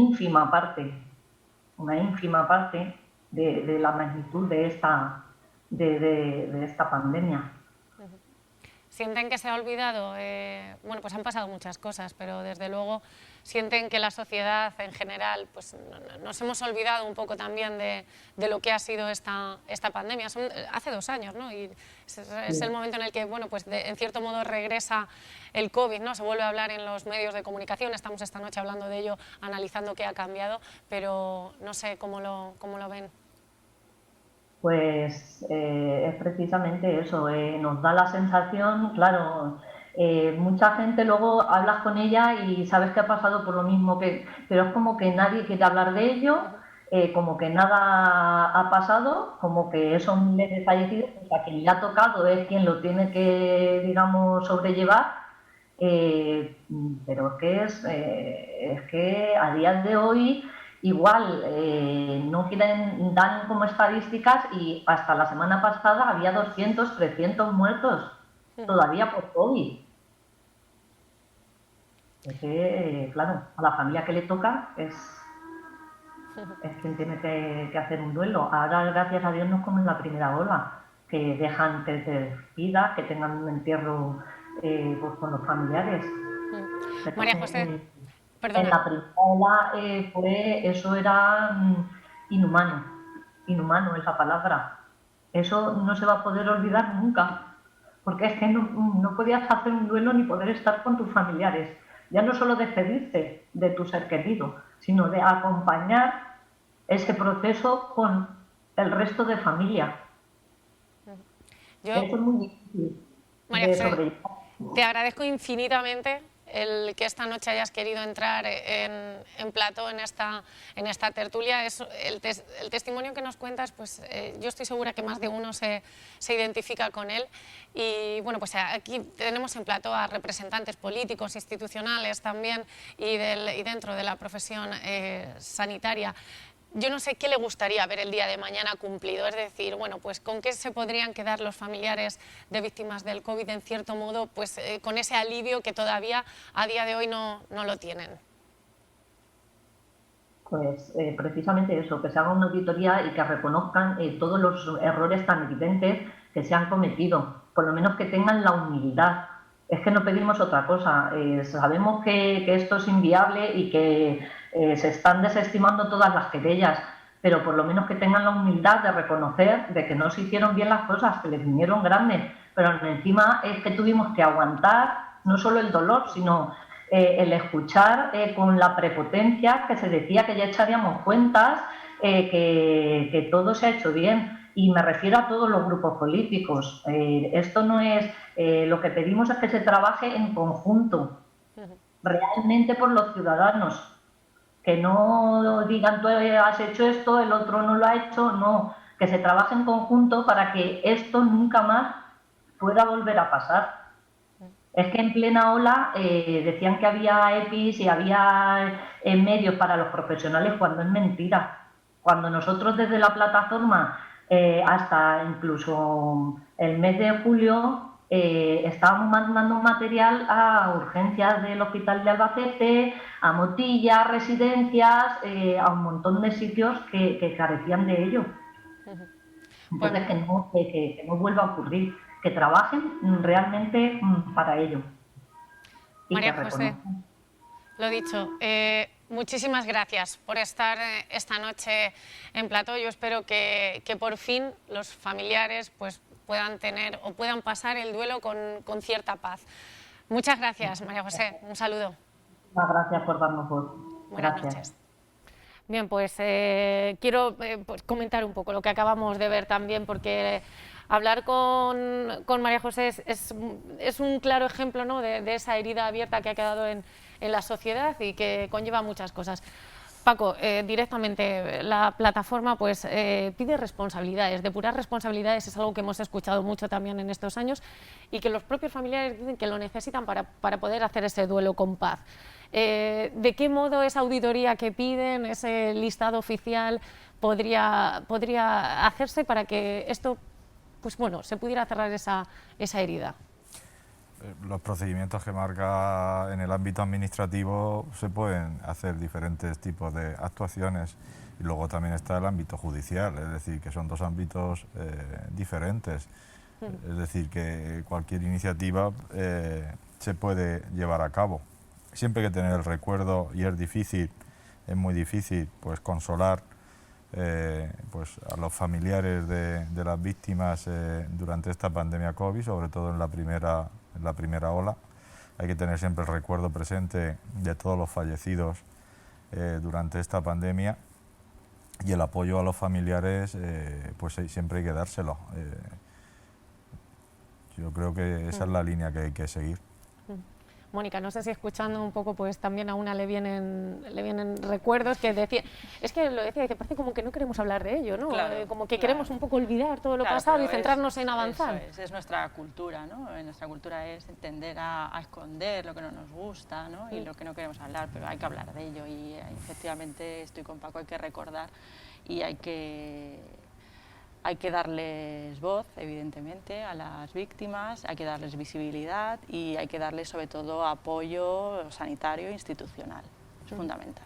ínfima parte de la magnitud de esta pandemia. ¿Sienten que se ha olvidado? Bueno, pues han pasado muchas cosas, pero desde luego sienten que la sociedad en general, pues nos hemos olvidado un poco también de lo que ha sido esta pandemia. Hace 2 años, ¿no? Y es el momento en el que, bueno, pues en cierto modo regresa el COVID, ¿no? Se vuelve a hablar en los medios de comunicación, estamos esta noche hablando de ello, analizando qué ha cambiado, pero no sé cómo lo ven. Pues es precisamente eso, nos da la sensación, claro, mucha gente luego hablas con ella y sabes que ha pasado por lo mismo, pero es como que nadie quiere hablar de ello, como que nada ha pasado, como que son miles de fallecidos, pues a quien le ha tocado es quien lo tiene que, digamos, sobrellevar, pero es que a día de hoy igual no dan como estadísticas y hasta la semana pasada había 200, 300 muertos todavía por COVID. Es que, claro, a la familia que le toca es quien tiene que hacer un duelo. Ahora, gracias a Dios, no es como en la primera ola, que dejan que se despida, que tengan un entierro pues, con los familiares. María José, perdona. En la primera ola eso era inhumano esa palabra. Eso no se va a poder olvidar nunca, porque es que no podías hacer un duelo ni poder estar con tus familiares. Ya no solo despedirte de tu ser querido, sino de acompañar ese proceso con el resto de familia. Eso es muy difícil. María José, te agradezco infinitamente el que esta noche hayas querido entrar en plató en esta tertulia. Es el testimonio que nos cuentas, pues yo estoy segura que más de uno se identifica con él. Y bueno, pues aquí tenemos en plató a representantes políticos, institucionales también y dentro de la profesión sanitaria. Yo no sé qué le gustaría ver el día de mañana cumplido, es decir, bueno, pues con qué se podrían quedar los familiares de víctimas del COVID, en cierto modo, pues con ese alivio que todavía a día de hoy no lo tienen. Pues precisamente eso, que se haga una auditoría y que reconozcan todos los errores tan evidentes que se han cometido, por lo menos que tengan la humildad. Es que no pedimos otra cosa, sabemos que esto es inviable y que se están desestimando todas las querellas, pero por lo menos que tengan la humildad de reconocer de que no se hicieron bien las cosas, que les vinieron grandes, pero encima es que tuvimos que aguantar no solo el dolor, sino el escuchar con la prepotencia que se decía que ya echaríamos cuentas, que todo se ha hecho bien. Y me refiero a todos los grupos políticos. Esto no es... lo que pedimos es que se trabaje en conjunto, realmente por los ciudadanos. Que no digan, tú has hecho esto, el otro no lo ha hecho, no. Que se trabaje en conjunto para que esto nunca más pueda volver a pasar. Es que en plena ola decían que había EPIs y había medios para los profesionales, cuando es mentira. Cuando nosotros desde la plataforma... hasta incluso el mes de julio estábamos mandando material a urgencias del Hospital de Albacete, a Motilla, residencias, a un montón de sitios que carecían de ello. Entonces, que no vuelva a ocurrir, que trabajen realmente para ello. María José, lo dicho, muchísimas gracias por estar esta noche en plató. Yo espero que por fin los familiares pues, puedan tener o puedan pasar el duelo con cierta paz. Muchas gracias, María José. Un saludo. Muchas gracias por darnos voz. Buenas noches. Bien, pues quiero pues, comentar un poco lo que acabamos de ver también, porque hablar con María José es un claro ejemplo, ¿no?, de esa herida abierta que ha quedado en la sociedad y que conlleva muchas cosas. Paco, directamente la plataforma pues, pide responsabilidades, depurar responsabilidades es algo que hemos escuchado mucho también en estos años y que los propios familiares dicen que lo necesitan para poder hacer ese duelo con paz. ¿De qué modo esa auditoría que piden, ese listado oficial podría hacerse para que esto pues, bueno, se pudiera cerrar esa herida? Los procedimientos que marca en el ámbito administrativo se pueden hacer diferentes tipos de actuaciones y luego también está el ámbito judicial, es decir, que son dos ámbitos diferentes. Es decir, que cualquier iniciativa se puede llevar a cabo. Siempre hay que tener el recuerdo y es difícil, es muy difícil pues consolar pues a los familiares de las víctimas durante esta pandemia COVID, sobre todo en la primera ola. Hay que tener siempre el recuerdo presente de todos los fallecidos durante esta pandemia y el apoyo a los familiares pues siempre hay que dárselo. Yo creo que esa es la línea que hay que seguir. Mónica, no sé si escuchando un poco, pues también a una le vienen recuerdos que decía, es que lo decía, dice, parece como que no queremos hablar de ello, ¿no? Claro, como que claro. queremos un poco olvidar todo lo Claro, pasado y pero centrarnos en avanzar. Eso es nuestra cultura, ¿no? Nuestra cultura es tender a esconder lo que no nos gusta, ¿no? Y lo que no queremos hablar, pero hay que hablar de ello y efectivamente estoy con Paco, hay que recordar y hay que darles voz, evidentemente, a las víctimas, hay que darles visibilidad y hay que darles sobre todo apoyo sanitario e institucional, es fundamental.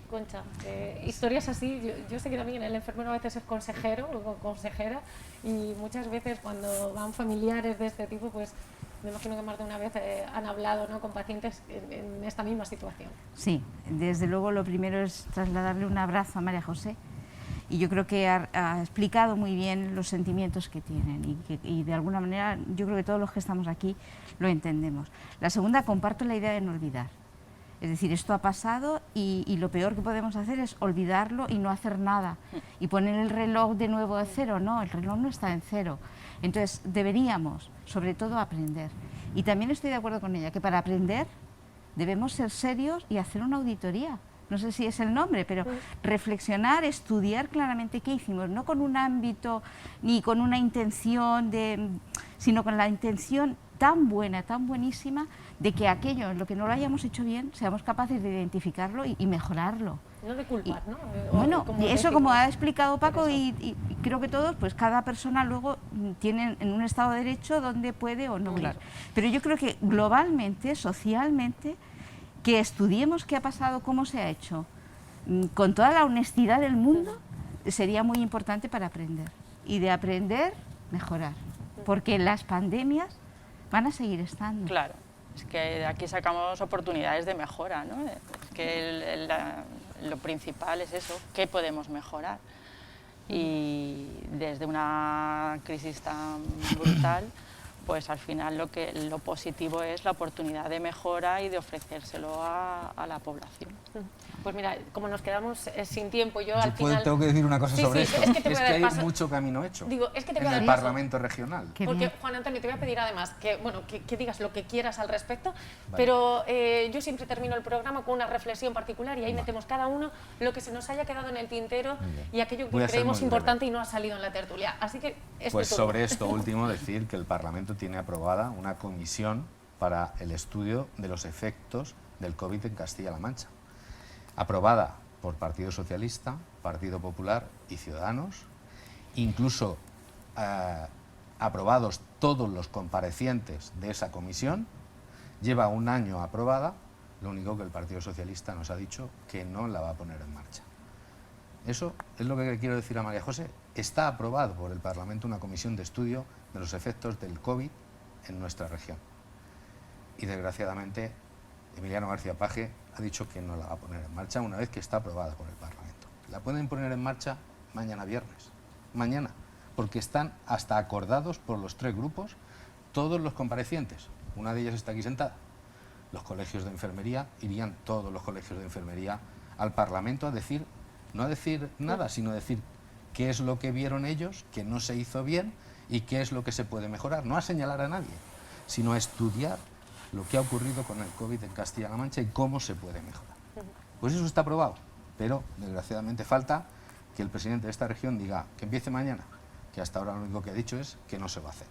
Concha, historias así, yo sé que también el enfermero a veces es consejero o consejera y muchas veces cuando van familiares de este tipo, pues me imagino que más de una vez han hablado, ¿no?, con pacientes en esta misma situación. Sí, desde luego lo primero es trasladarle un abrazo a María José. Y yo creo que ha explicado muy bien los sentimientos que tienen y de alguna manera yo creo que todos los que estamos aquí lo entendemos. La segunda, comparto la idea de no olvidar. Es decir, esto ha pasado y lo peor que podemos hacer es olvidarlo y no hacer nada. Y poner el reloj de nuevo a cero, no, el reloj no está en cero. Entonces deberíamos, sobre todo, aprender. Y también estoy de acuerdo con ella, que para aprender debemos ser serios y hacer una auditoría. No sé si es el nombre, pero reflexionar, estudiar claramente qué hicimos, no con un ámbito ni con una intención, sino con la intención tan buena, tan buenísima, de que aquello, lo que no lo hayamos hecho bien, seamos capaces de identificarlo y mejorarlo. No de culpar, ¿no? Bueno, eso como ha explicado Paco y creo que todos, pues cada persona luego tiene en un Estado de Derecho donde puede o no ir. Pero yo creo que globalmente, socialmente, que estudiemos qué ha pasado, cómo se ha hecho, con toda la honestidad del mundo, sería muy importante para aprender. Y de aprender, mejorar. Porque las pandemias van a seguir estando. Claro, es que de aquí sacamos oportunidades de mejora, ¿no? Es que lo principal es eso, ¿qué podemos mejorar? Y desde una crisis tan brutal, pues al final lo positivo es la oportunidad de mejora y de ofrecérselo a la población. Pues mira, como nos quedamos sin tiempo, yo al final... Tengo que decir una cosa sobre esto. Es que hay mucho camino hecho en el Parlamento regional. Porque, Juan Antonio, te voy a pedir además que digas lo que quieras al respecto, pero yo siempre termino el programa con una reflexión particular y ahí metemos cada uno lo que se nos haya quedado en el tintero y aquello que creemos importante y no ha salido en la tertulia. Así que pues sobre esto último decir que el Parlamento tiene aprobada una comisión para el estudio de los efectos del COVID en Castilla-La Mancha, aprobada por Partido Socialista, Partido Popular y Ciudadanos, incluso aprobados todos los comparecientes de esa comisión, lleva un año aprobada, lo único que el Partido Socialista nos ha dicho que no la va a poner en marcha. Eso es lo que quiero decir a María José. Está aprobado por el Parlamento una comisión de estudio de los efectos del COVID en nuestra región. Y desgraciadamente Emiliano García Paje ha dicho que no la va a poner en marcha una vez que está aprobada por el Parlamento. La pueden poner en marcha mañana viernes, mañana, porque están hasta acordados por los 3 grupos, todos los comparecientes. Una de ellas está aquí sentada. Los colegios de enfermería, irían todos los colegios de enfermería al Parlamento a decir, no a decir nada, sino a decir qué es lo que vieron ellos, que no se hizo bien y qué es lo que se puede mejorar. No a señalar a nadie, sino a estudiar lo que ha ocurrido con el COVID en Castilla-La Mancha y cómo se puede mejorar. Pues eso está aprobado, pero desgraciadamente falta que el presidente de esta región diga que empiece mañana, que hasta ahora lo único que ha dicho es que no se va a hacer.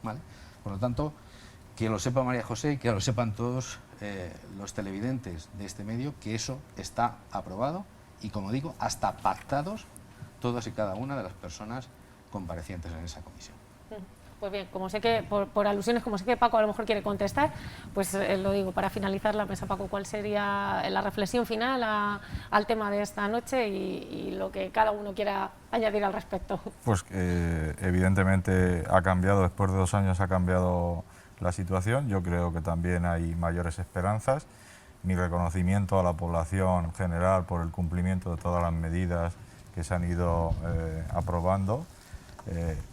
¿Vale? Por lo tanto, que lo sepa María José y que lo sepan todos los televidentes de este medio, que eso está aprobado y, como digo, hasta pactados todas y cada una de las personas comparecientes en esa comisión. Pues bien, como sé que, por alusiones, como sé que Paco a lo mejor quiere contestar, pues lo digo, para finalizar la mesa, Paco, ¿cuál sería la reflexión final al tema de esta noche y lo que cada uno quiera añadir al respecto? Pues evidentemente ha cambiado, después de 2 años ha cambiado la situación. Yo creo que también hay mayores esperanzas. Mi reconocimiento a la población general por el cumplimiento de todas las medidas que se han ido aprobando.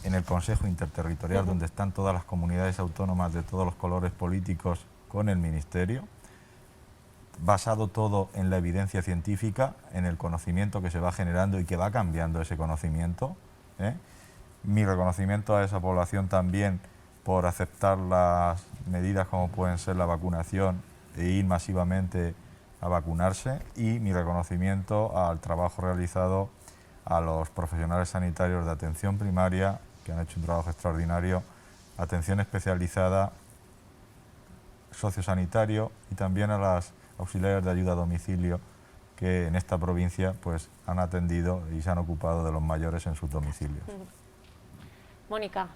En el Consejo Interterritorial, donde están todas las comunidades autónomas de todos los colores políticos con el Ministerio, basado todo en la evidencia científica, en el conocimiento que se va generando y que va cambiando ese conocimiento. Mi reconocimiento a esa población también por aceptar las medidas como pueden ser la vacunación e ir masivamente a vacunarse, y mi reconocimiento al trabajo realizado a los profesionales sanitarios de atención primaria, que han hecho un trabajo extraordinario, atención especializada, sociosanitario, y también a las auxiliares de ayuda a domicilio, que en esta provincia pues han atendido y se han ocupado de los mayores en sus domicilios. Mónica,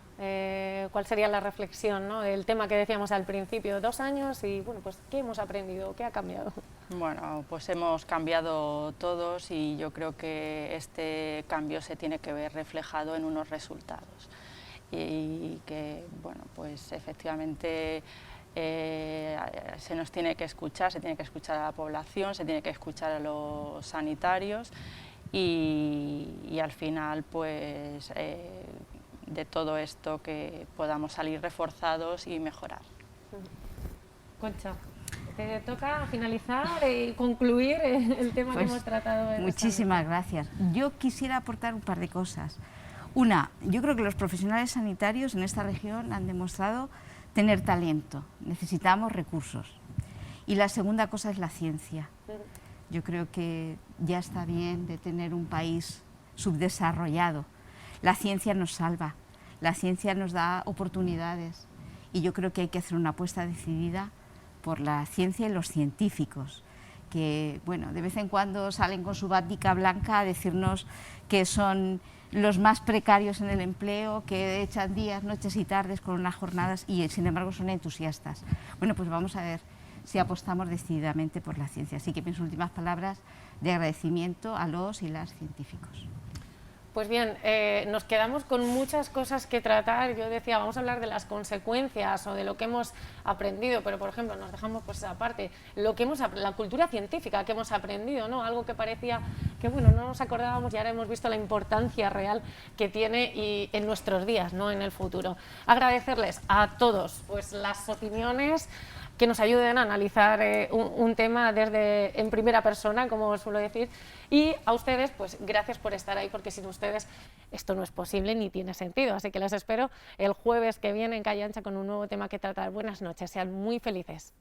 ¿cuál sería la reflexión, ¿no?, del tema que decíamos al principio? 2 años y, bueno, pues, ¿qué hemos aprendido? ¿Qué ha cambiado? Bueno, pues hemos cambiado todos y yo creo que este cambio se tiene que ver reflejado en unos resultados. Y que, bueno, pues efectivamente se nos tiene que escuchar, se tiene que escuchar a la población, se tiene que escuchar a los sanitarios y al final, pues, de todo esto que podamos salir reforzados y mejorar. Concha, te toca finalizar y concluir el tema Pues, que hemos tratado. Muchísimas gracias. Yo quisiera aportar un par de cosas. Una, yo creo que los profesionales sanitarios en esta región han demostrado tener talento, necesitamos recursos. Y la segunda cosa es la ciencia. Yo creo que ya está bien de tener un país subdesarrollado. La ciencia nos salva, la ciencia nos da oportunidades y yo creo que hay que hacer una apuesta decidida por la ciencia y los científicos, que, bueno, de vez en cuando salen con su bática blanca a decirnos que son los más precarios en el empleo, que echan días, noches y tardes con unas jornadas y sin embargo son entusiastas. Bueno, pues vamos a ver si apostamos decididamente por la ciencia. Así que mis últimas palabras de agradecimiento a los y las científicos. Pues bien, nos quedamos con muchas cosas que tratar. Yo decía, vamos a hablar de las consecuencias o de lo que hemos aprendido, pero por ejemplo nos dejamos pues aparte lo que la cultura científica que hemos aprendido, ¿no? Algo que parecía que, bueno, no nos acordábamos y ahora hemos visto la importancia real que tiene y en nuestros días, ¿no?, en el futuro. Agradecerles a todos pues las opiniones, que nos ayuden a analizar un tema en primera persona, como suelo decir, y a ustedes, pues gracias por estar ahí, porque sin ustedes esto no es posible ni tiene sentido, así que les espero el jueves que viene en Calle Ancha con un nuevo tema que tratar. Buenas noches, sean muy felices.